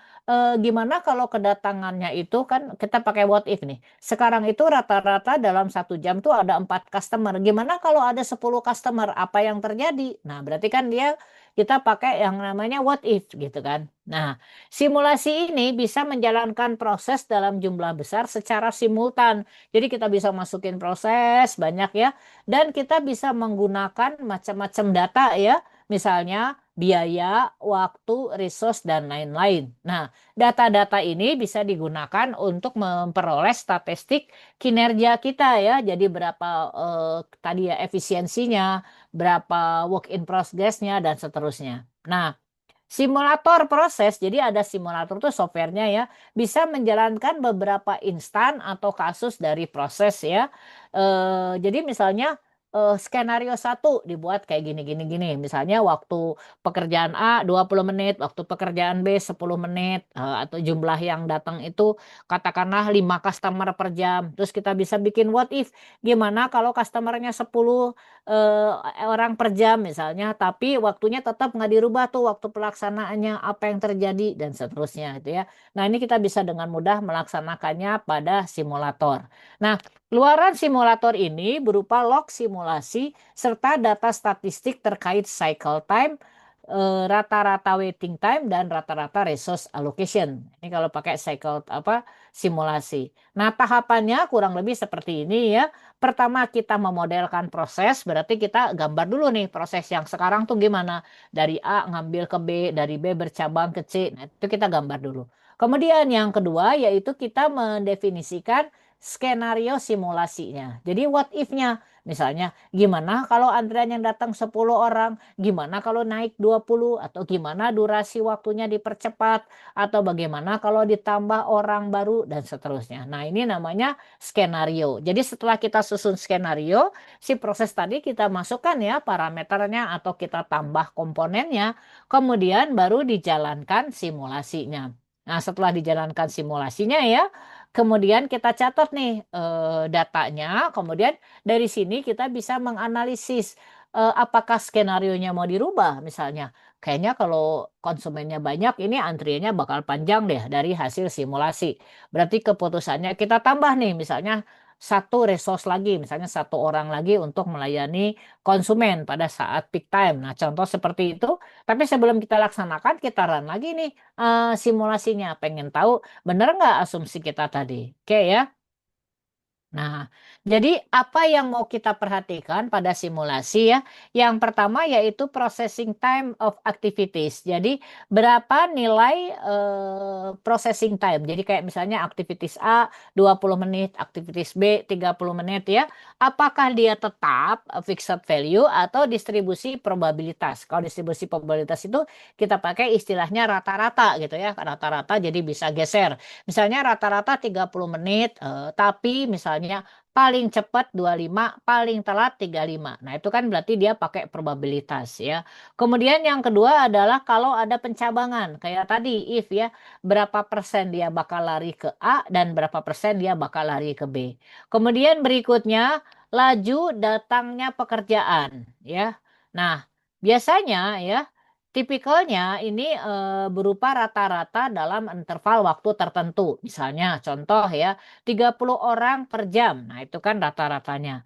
gimana kalau kedatangannya itu kan kita pakai what if nih. Sekarang itu rata-rata dalam 1 jam tuh ada 4 customer. Gimana kalau ada 10 customer? Apa yang terjadi? Nah, berarti kan dia kita pakai yang namanya what if gitu kan. Nah, simulasi ini bisa menjalankan proses dalam jumlah besar secara simultan. Jadi kita bisa masukin proses banyak ya. Dan kita bisa menggunakan macam-macam data ya. Misalnya biaya, waktu, resource, dan lain-lain. Nah, data-data ini bisa digunakan untuk memperoleh statistik kinerja kita ya. Jadi berapa tadi ya efisiensinya, berapa work in progress-nya, dan seterusnya. Nah, simulator proses, jadi ada simulator tuh softwarenya ya, bisa menjalankan beberapa instan atau kasus dari proses ya. Jadi misalnya skenario satu dibuat kayak gini, gini, gini. Misalnya waktu pekerjaan A 20 menit, waktu pekerjaan B 10 menit, atau jumlah yang datang itu katakanlah 5 customer per jam. Terus kita bisa bikin what if, gimana kalau customernya 10 eh, orang per jam misalnya, tapi waktunya tetap nggak dirubah tuh waktu pelaksanaannya apa yang terjadi dan seterusnya gitu ya. Nah ini kita bisa dengan mudah melaksanakannya pada simulator. Nah keluaran simulator ini berupa log simulasi serta data statistik terkait cycle time, rata-rata waiting time dan rata-rata resource allocation. Ini kalau pakai cycle apa simulasi. Nah tahapannya kurang lebih seperti ini ya. Pertama kita memodelkan proses, berarti kita gambar dulu nih proses yang sekarang tuh gimana. Dari A ngambil ke B, dari B bercabang ke C. Nah, itu kita gambar dulu. Kemudian yang kedua yaitu kita mendefinisikan skenario simulasinya. Jadi what if-nya, misalnya gimana kalau antrian yang datang 10 orang, gimana kalau naik 20, atau gimana durasi waktunya dipercepat, atau bagaimana kalau ditambah orang baru, dan seterusnya. Nah ini namanya skenario. Jadi setelah kita susun skenario, si proses tadi kita masukkan ya parameternya atau kita tambah komponennya, kemudian baru dijalankan simulasinya. Nah, setelah dijalankan simulasinya ya, kemudian kita catat nih datanya, kemudian dari sini kita bisa menganalisis apakah skenarionya mau dirubah misalnya. Kayaknya kalau konsumennya banyak, ini antriannya bakal panjang deh dari hasil simulasi. Berarti keputusannya kita tambah nih, misalnya satu resource lagi, misalnya satu orang lagi untuk melayani konsumen pada saat peak time. Nah, contoh seperti itu. Tapi sebelum kita laksanakan, kita run lagi nih simulasinya. Pengen tahu bener nggak asumsi kita tadi? Oke ya. Nah, jadi apa yang mau kita perhatikan pada simulasi ya? Yang pertama yaitu processing time of activities. Jadi berapa nilai processing time. Jadi kayak misalnya activities A 20 menit, activities B 30 menit ya. Apakah dia tetap fixed value atau distribusi probabilitas? Kalau distribusi probabilitas itu kita pakai istilahnya rata-rata gitu ya. Rata-rata jadi bisa geser. Misalnya rata-rata 30 menit, tapi misalnya paling cepat 25, paling telat 35. Nah, itu kan berarti dia pakai probabilitas ya. Kemudian yang kedua adalah kalau ada pencabangan, kayak tadi if ya, berapa persen dia bakal lari ke A dan berapa persen dia bakal lari ke B. Kemudian berikutnya laju datangnya pekerjaan ya. Nah, biasanya ya tipikalnya ini berupa rata-rata dalam interval waktu tertentu. Misalnya contoh ya 30 orang per jam. Nah, itu kan rata-ratanya.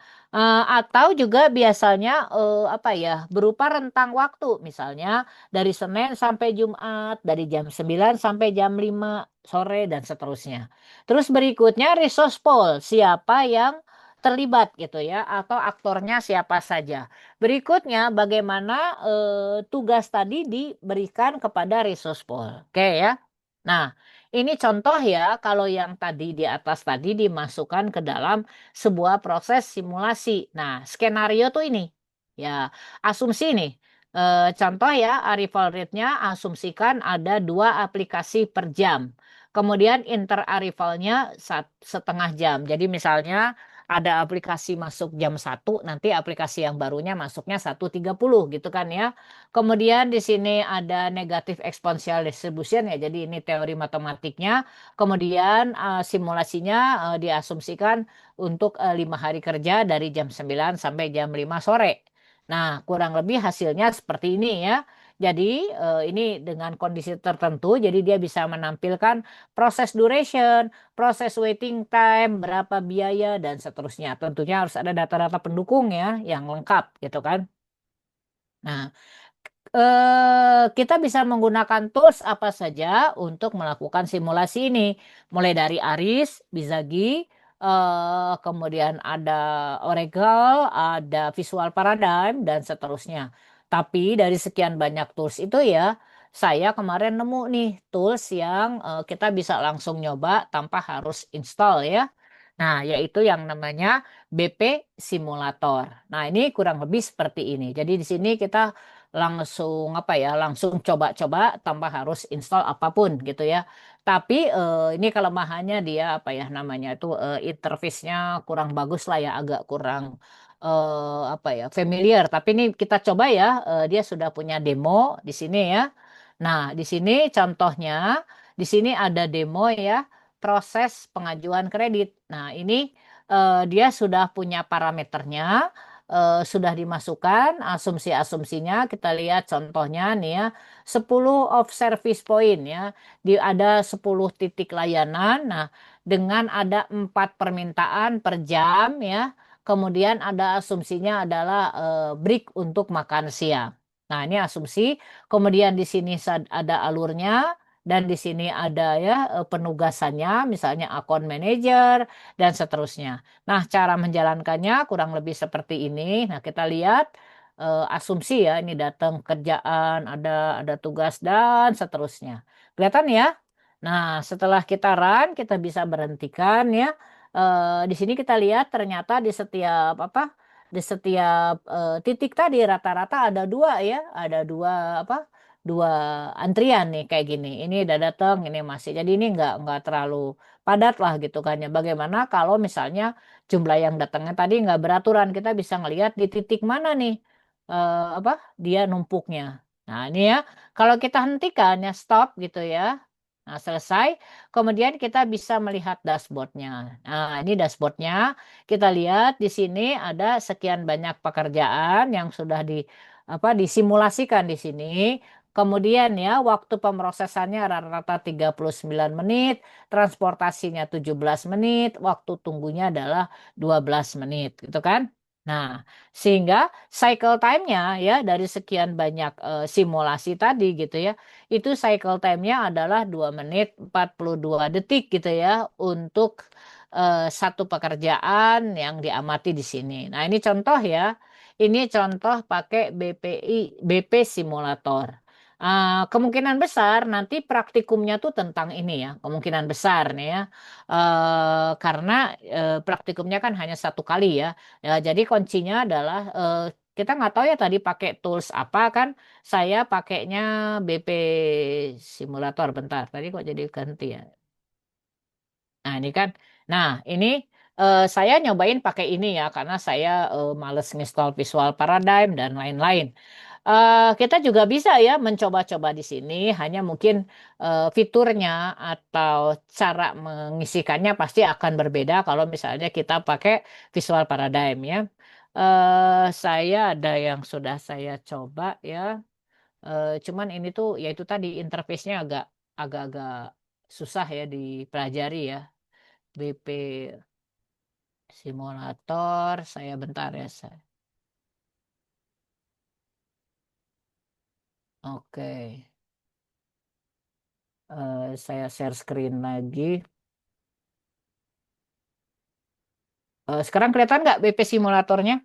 Atau juga biasanya apa ya berupa rentang waktu. Misalnya dari Senin sampai Jumat, dari jam 9 sampai jam 5 sore dan seterusnya. Terus berikutnya resource pool, siapa yang terlibat gitu ya atau aktornya siapa saja. Berikutnya, bagaimana tugas tadi diberikan kepada resource pool. Oke ya. Nah, ini contoh ya, kalau yang tadi di atas tadi dimasukkan ke dalam sebuah proses simulasi. Nah, skenario tuh ini. Ya, asumsi nih. Contoh ya, arrival rate-nya asumsikan ada 2 aplikasi per jam. Kemudian inter-arrivalnya setengah jam. Jadi misalnya ada aplikasi masuk jam 1, nanti aplikasi yang barunya masuknya 1.30 gitu kan ya. Kemudian di sini ada negatif exponential distribution ya, jadi ini teori matematiknya. Kemudian simulasinya diasumsikan untuk 5 hari kerja dari jam 9 sampai jam 5 sore. Nah, kurang lebih hasilnya seperti ini ya. Jadi ini dengan kondisi tertentu, jadi dia bisa menampilkan proses duration, proses waiting time, berapa biaya, dan seterusnya. Tentunya harus ada data-data pendukung ya, yang lengkap gitu kan. Nah, kita bisa menggunakan tools apa saja untuk melakukan simulasi ini. Mulai dari ARIS, Bizagi, kemudian ada Oracle, ada Visual Paradigm, dan seterusnya. Tapi dari sekian banyak tools itu ya, saya kemarin nemu nih tools yang kita bisa langsung nyoba tanpa harus install ya. Nah, yaitu yang namanya BP Simulator. Nah, ini kurang lebih seperti ini. Jadi di sini kita langsung apa ya, langsung coba-coba tanpa harus install apapun gitu ya. Tapi ini kelemahannya dia apa ya namanya itu interface-nya kurang bagus lah ya, agak kurang apa ya familiar. Tapi ini kita coba ya, dia sudah punya demo di sini ya. Nah, di sini contohnya, di sini ada demo ya proses pengajuan kredit. Nah, ini dia sudah punya parameternya, sudah dimasukkan asumsi-asumsinya. Kita lihat contohnya nih ya, 10 of service point ya. Ada 10 titik layanan. Nah, dengan ada 4 permintaan per jam ya. Kemudian ada asumsinya adalah break untuk makan siang. Nah, ini asumsi. Kemudian di sini ada alurnya dan di sini ada ya penugasannya, misalnya account manager dan seterusnya. Nah, cara menjalankannya kurang lebih seperti ini. Nah, kita lihat asumsi ya, ini datang kerjaan, ada tugas dan seterusnya. Kelihatan ya? Nah, setelah kita run, kita bisa berhentikan ya. Di sini kita lihat ternyata di setiap apa? Di setiap titik tadi rata-rata ada dua ya, ada dua apa? Dua antrian nih kayak gini. Ini udah datang, ini masih. Jadi ini nggak terlalu padat lah gitu kan ya. Bagaimana kalau misalnya jumlah yang datangnya tadi nggak beraturan, kita bisa ngelihat di titik mana nih apa dia numpuknya. Nah ini ya, kalau kita hentikan ya stop gitu ya. Nah selesai, kemudian kita bisa melihat dashboardnya. Nah ini dashboardnya, kita lihat di sini ada sekian banyak pekerjaan yang sudah apa disimulasikan di sini. Kemudian ya, waktu pemrosesannya rata-rata 39 menit, transportasinya 17 menit, waktu tunggunya adalah 12 menit, gitu kan? Nah, sehingga cycle time-nya ya dari sekian banyak simulasi tadi gitu ya, itu cycle time-nya adalah 2 menit 42 detik gitu ya untuk satu pekerjaan yang diamati di sini. Nah, ini contoh ya. Ini contoh pakai BP simulator. Kemungkinan besar nanti praktikumnya tuh tentang ini ya, kemungkinan besar nih ya. Karena praktikumnya kan hanya satu kali ya. Ya, jadi kuncinya adalah kita nggak tahu ya tadi pakai tools apa kan. Saya pakainya BP simulator. Bentar, tadi kok jadi ganti ya. Nah, ini kan. Nah, ini saya nyobain pakai ini ya karena saya males install Visual Paradigm dan lain-lain. Kita juga bisa ya mencoba-coba di sini, hanya mungkin fiturnya atau cara mengisikannya pasti akan berbeda kalau misalnya kita pakai Visual Paradigm ya. Saya ada yang sudah saya coba ya. Cuman ini tuh yaitu tadi interface-nya agak-agak susah ya dipelajari ya. BP simulator, saya bentar ya saya. Oke, saya share screen lagi. Sekarang kelihatan nggak BP simulatornya?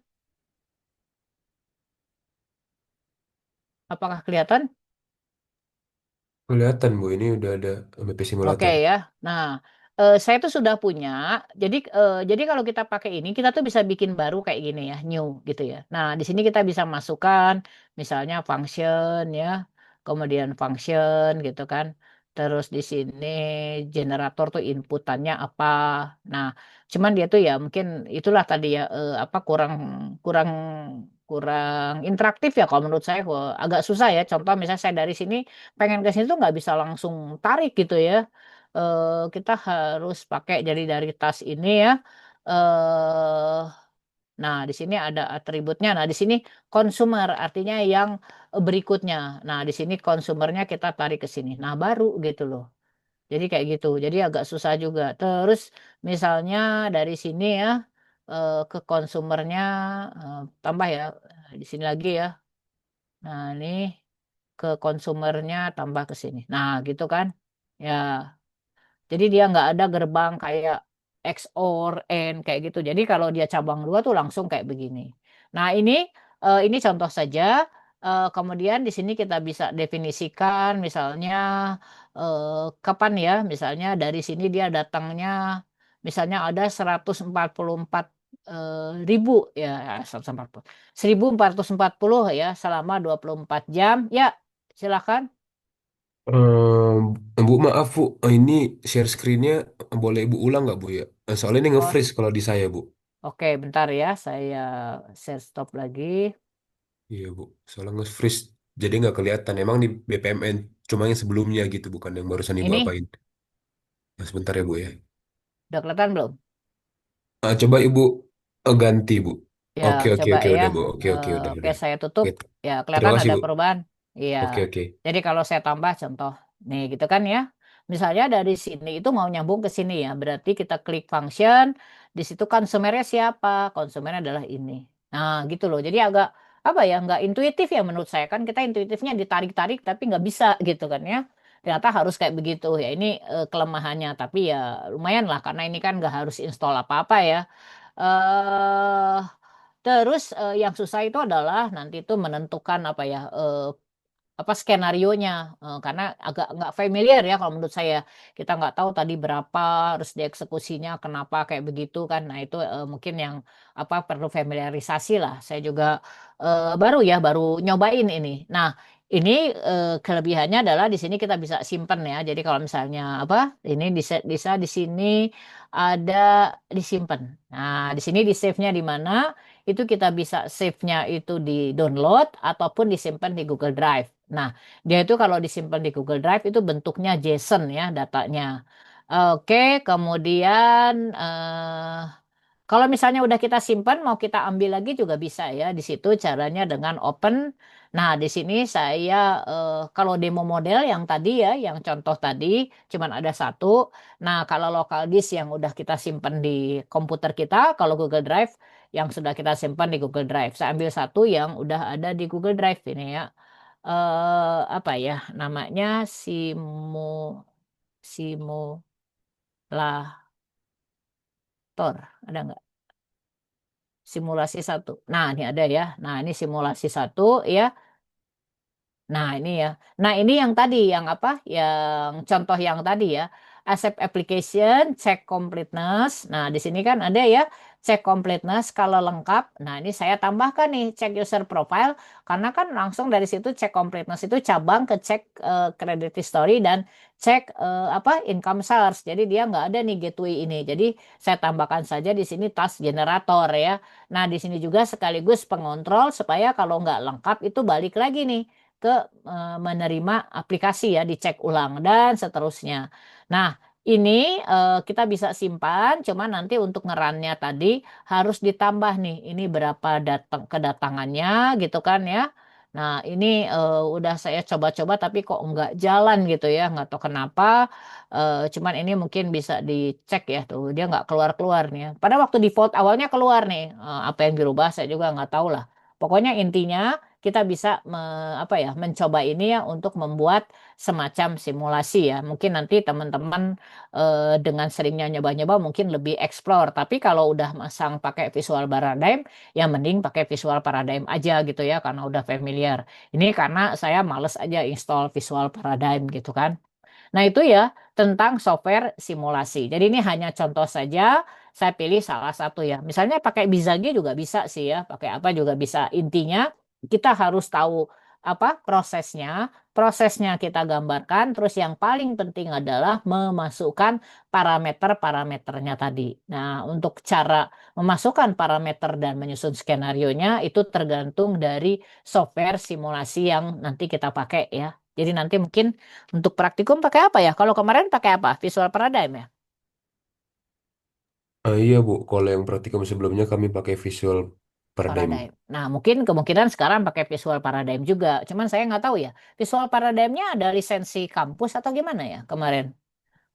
Apakah kelihatan? Kelihatan Bu, ini udah ada BP Oke simulator. ya. Nah, saya tuh sudah punya. Jadi kalau kita pakai ini, kita tuh bisa bikin baru kayak gini ya, new gitu ya. Nah, di sini kita bisa masukkan, misalnya function ya, kemudian function gitu kan. Terus di sini generator tuh inputannya apa. Nah, cuman dia tuh ya mungkin itulah tadi ya apa kurang kurang kurang interaktif ya kalau menurut saya kok agak susah ya. Contoh misalnya saya dari sini pengen ke sini tuh nggak bisa langsung tarik gitu ya. Kita harus pakai jadi dari tas ini ya. eh nah, di sini ada atributnya. Nah, di sini consumer artinya yang berikutnya. Nah, di sini konsumernya kita tarik ke sini. Nah, baru gitu loh. Jadi kayak gitu. Jadi agak susah juga. Terus misalnya dari sini ya ke konsumernya tambah ya di sini lagi ya. Nah, ini ke konsumernya tambah ke sini. Nah, gitu kan. Ya, jadi dia nggak ada gerbang kayak X or N kayak gitu. Jadi kalau dia cabang dua tuh langsung kayak begini. Nah, ini contoh saja. Kemudian di sini kita bisa definisikan misalnya kapan ya, misalnya dari sini dia datangnya misalnya ada 144 ribu ya, 140, 1440 ya selama 24 jam. Ya, silakan. Bu, maaf Bu, ini share screen-nya boleh Ibu ulang nggak Bu ya? Soalnya ini Oh, nge-freeze kalau di saya Bu. oke, bentar ya, saya share stop lagi. Iya Bu, soalnya nge-freeze jadi nggak kelihatan. Emang di BPMN cuma yang sebelumnya gitu, bukan yang barusan Ibu Ini apain. Nah, sebentar ya Bu ya. udah kelihatan belum? Coba Ibu ganti Bu. Ya, Oke oke coba oke ya. udah Bu. Oke oke Oke, udah. saya tutup. Oke, Ya, terima kelihatan kasih ada Bu. perubahan. Iya. Oke oke. Jadi kalau saya tambah contoh, nih gitu kan ya. Misalnya dari sini itu mau nyambung ke sini ya. Berarti kita klik function. Di situ konsumernya siapa? Konsumernya adalah ini. Nah, gitu loh. Jadi agak apa ya? Nggak intuitif ya menurut saya kan. Kita intuitifnya ditarik-tarik tapi nggak bisa gitu kan ya. Ternyata harus kayak begitu ya. Ini kelemahannya. Tapi ya lumayan lah karena ini kan nggak harus install apa-apa ya. eh Terus yang susah itu adalah nanti itu menentukan apa ya apa skenarionya. Karena agak nggak familiar ya kalau menurut saya, kita nggak tahu tadi berapa harus dieksekusinya kenapa kayak begitu kan. Nah itu mungkin yang apa perlu familiarisasi lah. Saya juga baru nyobain ini. Nah ini kelebihannya adalah di sini kita bisa simpen ya. Jadi kalau misalnya apa ini bisa di sini ada disimpan. Nah di sini di save-nya di mana? Itu kita bisa save-nya itu di download ataupun disimpan di Google Drive. Nah, dia itu kalau disimpan di Google Drive itu bentuknya JSON ya datanya. Oke, kemudian kalau misalnya udah kita simpan, mau kita ambil lagi juga bisa ya. Di situ caranya dengan open. Nah, di sini saya kalau demo model yang tadi ya, yang contoh tadi cuman ada satu. Nah, kalau local disk yang udah kita simpan di komputer kita, kalau Google Drive yang sudah kita simpan di Google Drive. Saya ambil satu yang udah ada di Google Drive ini ya. Apa ya namanya simulator ada nggak? Simulasi satu. Nah, ini ada ya. Nah, ini simulasi satu ya. Nah, ini ya. Nah, ini yang tadi, yang apa? Yang contoh yang tadi ya. Accept application, check completeness. Nah, di sini kan ada ya, check completeness kalau lengkap. Nah, ini saya tambahkan nih, check user profile. Karena kan langsung dari situ check completeness itu cabang ke check credit history dan cek apa income source. Jadi dia nggak ada nih gateway ini. Jadi saya tambahkan saja di sini task generator ya. Nah, di sini juga sekaligus pengontrol supaya kalau nggak lengkap itu balik lagi nih ke menerima aplikasi ya, dicek ulang dan seterusnya. Nah, ini kita bisa simpan, cuma nanti untuk ngerannya tadi harus ditambah nih, ini berapa datang kedatangannya gitu kan ya. Nah, ini udah saya coba-coba tapi kok nggak jalan gitu ya, nggak tahu kenapa. Cuman ini mungkin bisa dicek ya tuh, dia nggak keluar-keluar nih ya. Pada waktu default awalnya keluar nih, apa yang dirubah saya juga nggak tahu lah. Pokoknya intinya kita bisa apa ya mencoba ini ya untuk membuat semacam simulasi ya. Mungkin nanti teman-teman dengan seringnya nyoba-nyoba mungkin lebih explore. Tapi kalau udah masang pakai Visual Paradigm, ya mending pakai Visual Paradigm aja gitu ya karena udah familiar. Ini karena saya males aja install Visual Paradigm gitu kan. Nah, itu ya tentang software simulasi. Jadi ini hanya contoh saja, saya pilih salah satu ya. Misalnya pakai Bizagi juga bisa sih ya, pakai apa juga bisa. Intinya kita harus tahu apa prosesnya kita gambarkan, terus yang paling penting adalah memasukkan parameter-parameternya tadi. Nah, untuk cara memasukkan parameter dan menyusun skenario-nya itu tergantung dari software simulasi yang nanti kita pakai ya. Jadi nanti mungkin untuk praktikum pakai apa ya? Kalau kemarin pakai apa? Visual Paradigm ya? Iya Bu, kalau yang praktikum sebelumnya kami pakai Visual Paradigm. Paradigm. Nah, mungkin kemungkinan sekarang pakai Visual Paradigm juga. Cuman saya nggak tahu ya. Visual Paradigmnya ada lisensi kampus atau gimana ya kemarin?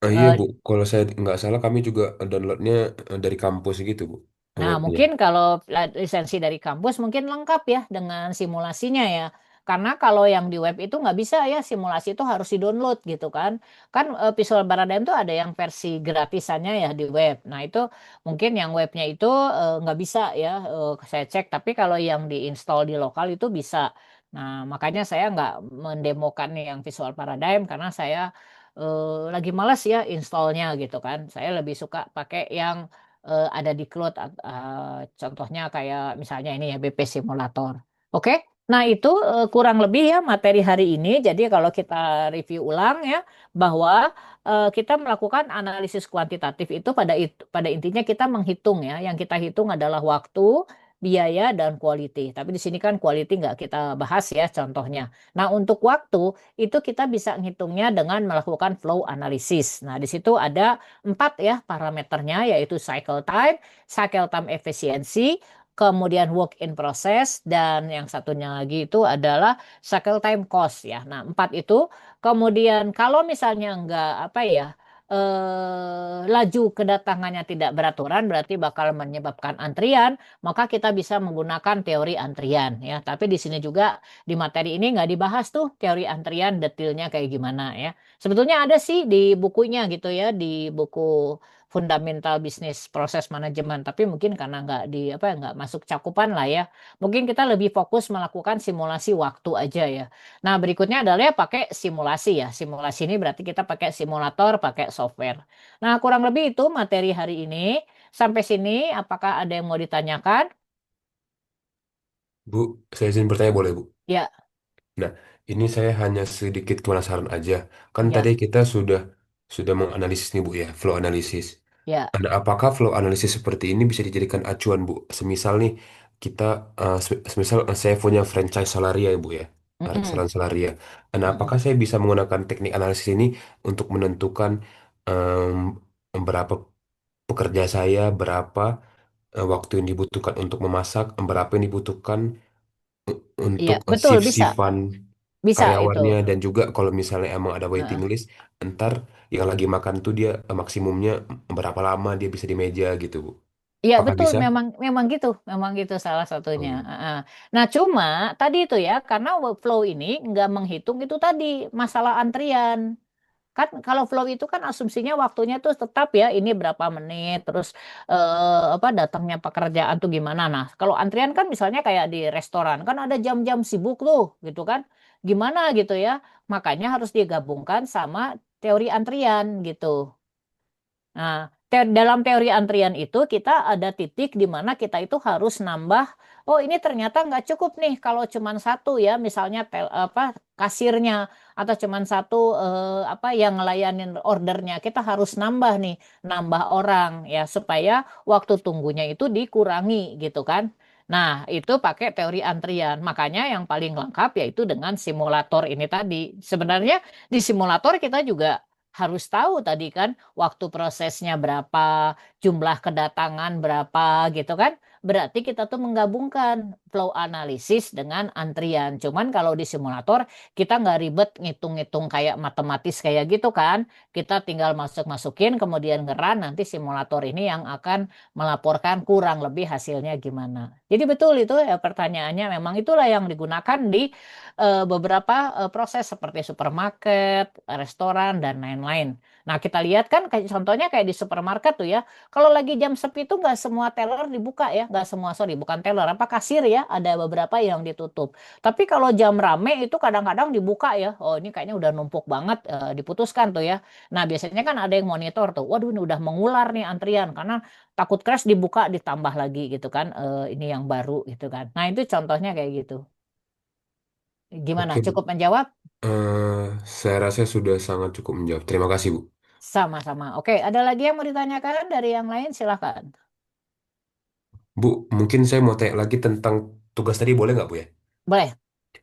Iya Eh, Bu, kalau saya nggak salah kami juga downloadnya dari kampus gitu Bu, Nah, webnya. mungkin kalau lisensi dari kampus mungkin lengkap ya dengan simulasinya ya. Karena kalau yang di web itu nggak bisa ya, simulasi itu harus di-download gitu kan. Kan Visual Paradigm itu ada yang versi gratisannya ya di web. Nah, itu mungkin yang webnya itu nggak bisa ya, saya cek. Tapi kalau yang diinstal di lokal itu bisa. Nah, makanya saya nggak mendemokan yang visual paradigm karena saya lagi malas ya installnya gitu kan. Saya lebih suka pakai yang ada di cloud. Contohnya kayak misalnya ini ya BP Simulator. Oke, nah itu kurang lebih ya materi hari ini. Jadi kalau kita review ulang ya bahwa kita melakukan analisis kuantitatif itu pada intinya kita menghitung ya. Yang kita hitung adalah waktu, biaya, dan quality. Tapi di sini kan quality nggak kita bahas ya contohnya. Nah, untuk waktu itu kita bisa ngitungnya dengan melakukan flow analysis. Nah, di situ ada 4 ya parameternya yaitu cycle time efficiency, kemudian work in process, dan yang satunya lagi itu adalah cycle time cost ya. Nah, 4 itu. Kemudian kalau misalnya nggak apa ya, laju kedatangannya tidak beraturan berarti bakal menyebabkan antrian, maka kita bisa menggunakan teori antrian ya. Tapi di sini juga di materi ini nggak dibahas tuh teori antrian detailnya kayak gimana ya. Sebetulnya ada sih di bukunya gitu ya, di buku Fundamental Business Process Management, tapi mungkin karena nggak di apa ya, nggak masuk cakupan lah ya. Mungkin kita lebih fokus melakukan simulasi waktu aja ya. Nah, berikutnya adalah ya pakai simulasi ya. Simulasi ini berarti kita pakai simulator, pakai software. Nah, kurang lebih itu materi hari ini. Sampai sini, apakah ada yang mau ditanyakan? Bu, saya izin bertanya boleh, Bu? Ya, Nah, ini saya hanya sedikit penasaran aja. Kan tadi ya, kita sudah menganalisis nih, Bu ya, flow analisis. ya. Nah, apakah flow analisis seperti ini bisa dijadikan acuan, Bu? Semisal nih kita semisal saya punya franchise Solaria ya, Bu ya. Mm-mm, Restoran Solaria. Nah, mm-mm. apakah saya bisa menggunakan teknik analisis ini untuk menentukan berapa pekerja saya, berapa waktu yang dibutuhkan untuk memasak, berapa yang dibutuhkan Iya, untuk betul bisa. shift-shiftan Bisa itu. karyawannya, dan juga kalau misalnya emang ada waiting Heeh. list, ntar yang lagi makan tuh dia maksimumnya berapa lama dia bisa di meja gitu, Bu. Iya, Apakah betul bisa? memang gitu salah satunya. Hmm. Heeh. Nah, cuma tadi itu ya, karena workflow ini nggak menghitung itu tadi masalah antrian. Kan kalau flow itu kan asumsinya waktunya tuh tetap ya ini berapa menit terus apa datangnya pekerjaan tuh gimana. Nah, kalau antrian kan misalnya kayak di restoran kan ada jam-jam sibuk tuh gitu kan. Gimana gitu ya. Makanya harus digabungkan sama teori antrian gitu. Nah, dalam teori antrian itu kita ada titik di mana kita itu harus nambah. Oh, ini ternyata nggak cukup nih kalau cuman satu ya, misalnya apa kasirnya atau cuman satu apa yang ngelayanin ordernya. Kita harus nambah nih, nambah orang ya supaya waktu tunggunya itu dikurangi gitu kan. Nah, itu pakai teori antrian. Makanya yang paling lengkap yaitu dengan simulator ini tadi. Sebenarnya di simulator kita juga harus tahu tadi kan waktu prosesnya berapa, jumlah kedatangan berapa gitu kan. Berarti kita tuh menggabungkan flow analisis dengan antrian. Cuman kalau di simulator kita nggak ribet ngitung-ngitung kayak matematis kayak gitu kan. Kita tinggal masuk-masukin kemudian ngeran nanti simulator ini yang akan melaporkan kurang lebih hasilnya gimana. Jadi betul itu ya pertanyaannya memang itulah yang digunakan di beberapa proses seperti supermarket, restoran, dan lain-lain. Nah, kita lihat kan kayak contohnya kayak di supermarket tuh ya. Kalau lagi jam sepi itu nggak semua teller dibuka ya, nggak semua sorry bukan teller, apa kasir ya, ada beberapa yang ditutup. Tapi kalau jam rame itu kadang-kadang dibuka ya. Oh ini kayaknya udah numpuk banget, diputuskan tuh ya. Nah biasanya kan ada yang monitor tuh. Waduh ini udah mengular nih antrian karena takut crash dibuka ditambah lagi gitu kan. Ini yang baru gitu kan. Nah itu contohnya kayak gitu. Gimana? Oke, Bu. Cukup menjawab? Saya rasa sudah sangat cukup menjawab. Terima kasih, Bu. Sama-sama. Oke, ada lagi yang mau ditanyakan dari yang lain? Silahkan. Bu, mungkin saya mau tanya lagi tentang tugas tadi, boleh nggak, Bu ya? Boleh.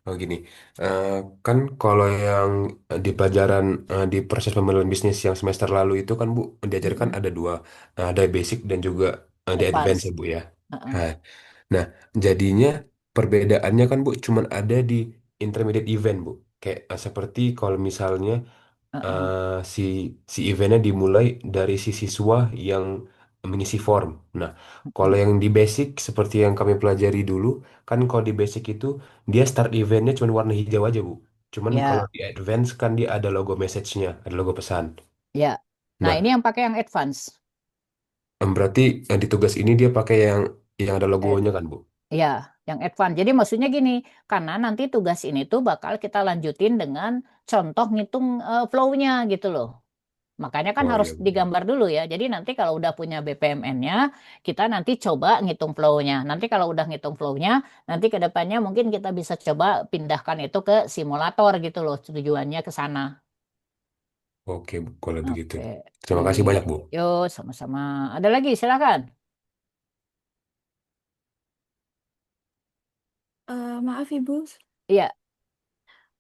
Oh gini, eh, kan kalau yang di pelajaran di proses pemilihan bisnis yang semester lalu itu kan Bu diajarkan Mm-mm. ada dua, ada basic dan juga di advance ya Advance. Bu ya. Heeh. Nah, nah, jadinya perbedaannya kan Bu cuman ada di intermediate event Bu. Kayak seperti kalau misalnya Heeh. eh, si si eventnya dimulai dari si siswa yang mengisi form. Nah, kalau Mm. yang di basic seperti yang kami pelajari dulu, kan kalau di basic itu dia start eventnya cuma warna hijau aja, Bu. Cuman kalau Ya, di advance kan dia ada logo message-nya, ada logo pesan. ya. Nah, ini Nah, yang pakai yang advance. berarti di tugas ini dia pakai yang ada Eh, logonya kan, Bu? ya, yang advance. Jadi maksudnya gini, karena nanti tugas ini tuh bakal kita lanjutin dengan contoh ngitung flow-nya gitu loh. Makanya kan Oh harus iya. digambar dulu ya. Jadi nanti kalau udah punya BPMN-nya, kita nanti coba ngitung flow-nya. Nanti kalau udah ngitung flow-nya, nanti ke depannya mungkin kita bisa coba pindahkan itu ke simulator gitu loh. Tujuannya ke sana. Oke, Bu, kalau begitu. Oke, Terima kasih baik. banyak, Bu. Yuk, sama-sama. Ada lagi, silakan. Maaf Ibu, Iya.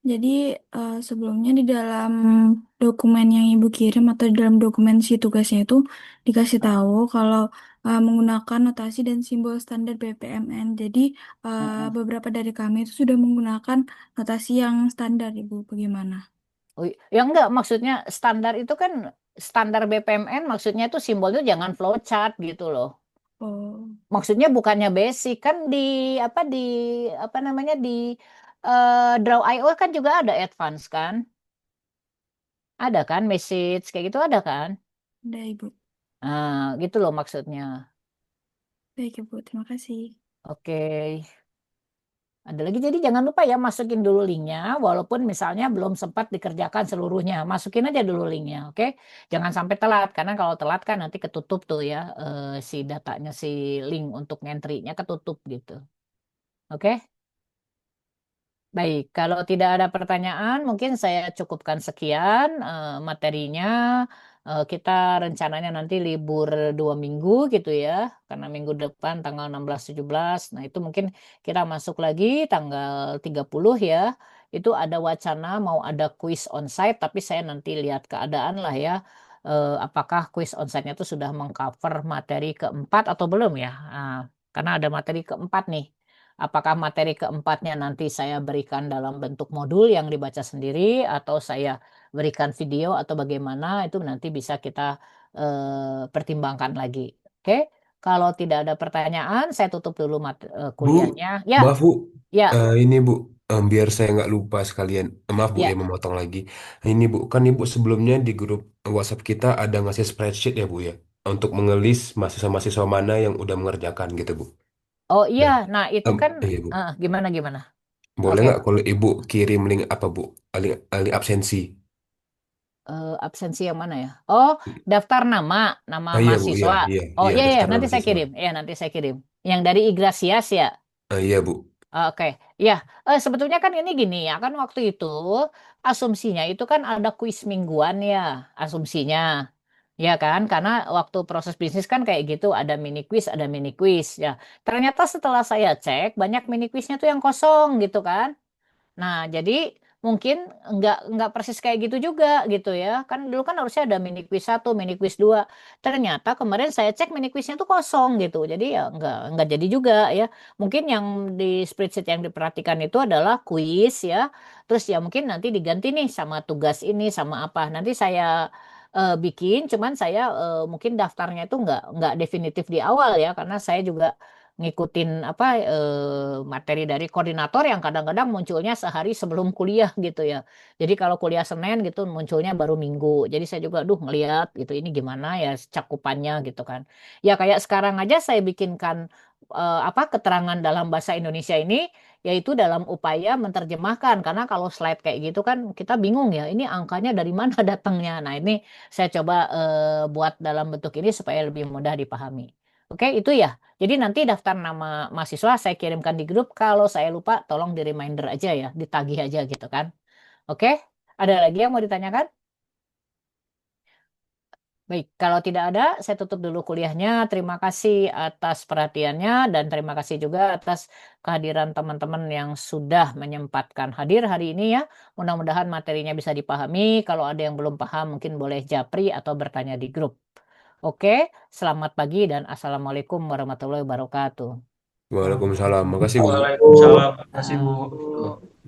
jadi sebelumnya di dalam dokumen yang Ibu kirim atau di dalam dokumen si tugasnya itu dikasih tahu kalau menggunakan notasi dan simbol standar BPMN. Jadi Heeh. beberapa dari kami itu sudah menggunakan notasi yang standar Ibu. Bagaimana? Oh, ya enggak, maksudnya standar itu kan standar BPMN maksudnya itu simbolnya jangan flowchart gitu loh. Oh, Maksudnya bukannya basic kan di apa namanya di Draw IO kan juga ada advance kan? Ada kan message kayak gitu ada kan? ada Ibu. Gitu loh maksudnya. Baik Ibu, terima kasih. Oke. Ada lagi, jadi jangan lupa ya masukin dulu linknya, walaupun misalnya belum sempat dikerjakan seluruhnya, masukin aja dulu linknya, oke? Jangan sampai telat, karena kalau telat kan nanti ketutup tuh ya, si datanya, si link untuk ngentry-nya ketutup gitu, oke? Baik, kalau tidak ada pertanyaan, mungkin saya cukupkan sekian materinya. Kita rencananya nanti libur 2 minggu gitu ya, karena minggu depan tanggal 16-17. Nah itu mungkin kita masuk lagi tanggal 30 ya. Itu ada wacana mau ada kuis onsite, tapi saya nanti lihat keadaan lah ya. Apakah kuis onsite-nya itu sudah mengcover materi keempat atau belum ya? Karena ada materi keempat nih. Apakah materi keempatnya nanti saya berikan dalam bentuk modul yang dibaca sendiri atau saya berikan video atau bagaimana itu nanti bisa kita pertimbangkan lagi. Oke, kalau tidak ada pertanyaan, saya tutup dulu Bu, kuliahnya. Ya, maaf Bu, ya, Ini Bu, biar saya nggak lupa sekalian, maaf Bu ya. ya memotong lagi. Ini Bu, kan Ibu sebelumnya di grup WhatsApp kita ada ngasih spreadsheet ya Bu ya, untuk mengelis mahasiswa-mahasiswa mana yang udah mengerjakan gitu Bu. Oh iya, Nah, nah itu kan iya Bu, gimana gimana? boleh Oke, nggak kalau Ibu kirim link apa Bu, link, link absensi? absensi yang mana ya? Oh, daftar nama, nama Iya Bu, iya, mahasiswa. iya, Oh iya, iya ya, daftar nama nanti saya mahasiswa. kirim. Ya, nanti saya kirim. Yang dari Igrasias ya. Iya Bu, Oke, ya, sebetulnya kan ini gini ya, kan waktu itu asumsinya itu kan ada kuis mingguan ya, asumsinya, ya kan, karena waktu proses bisnis kan kayak gitu, ada mini quiz ya. Ternyata setelah saya cek, banyak mini quiznya tuh yang kosong gitu kan. Nah, jadi mungkin nggak persis kayak gitu juga gitu ya. Kan dulu kan harusnya ada mini quiz satu, mini quiz dua. Ternyata kemarin saya cek mini quiznya tuh kosong gitu. Jadi ya nggak jadi juga ya. Mungkin yang di spreadsheet yang diperhatikan itu adalah quiz ya. Terus ya mungkin nanti diganti nih sama tugas ini sama apa. Nanti saya bikin, cuman saya mungkin daftarnya itu nggak definitif di awal ya, karena saya juga ngikutin apa materi dari koordinator yang kadang-kadang munculnya sehari sebelum kuliah gitu ya. Jadi kalau kuliah Senin gitu munculnya baru Minggu. Jadi saya juga ngeliat gitu ini gimana ya cakupannya gitu kan. Ya kayak sekarang aja saya bikinkan apa keterangan dalam bahasa Indonesia ini yaitu dalam upaya menerjemahkan, karena kalau slide kayak gitu kan kita bingung ya ini angkanya dari mana datangnya. Nah, ini saya coba buat dalam bentuk ini supaya lebih mudah dipahami. Oke, itu ya. Jadi nanti daftar nama mahasiswa saya kirimkan di grup. Kalau saya lupa, tolong di reminder aja ya, ditagih aja gitu kan. Oke, ada lagi yang mau ditanyakan? Baik, kalau tidak ada, saya tutup dulu kuliahnya. Terima kasih atas perhatiannya dan terima kasih juga atas kehadiran teman-teman yang sudah menyempatkan hadir hari ini ya. Mudah-mudahan materinya bisa dipahami. Kalau ada yang belum paham, mungkin boleh japri atau bertanya di grup. Oke, selamat pagi dan assalamualaikum warahmatullahi wabarakatuh. Waalaikumsalam, makasih Bu. Waalaikumsalam. Terima kasih, Bu. Ah.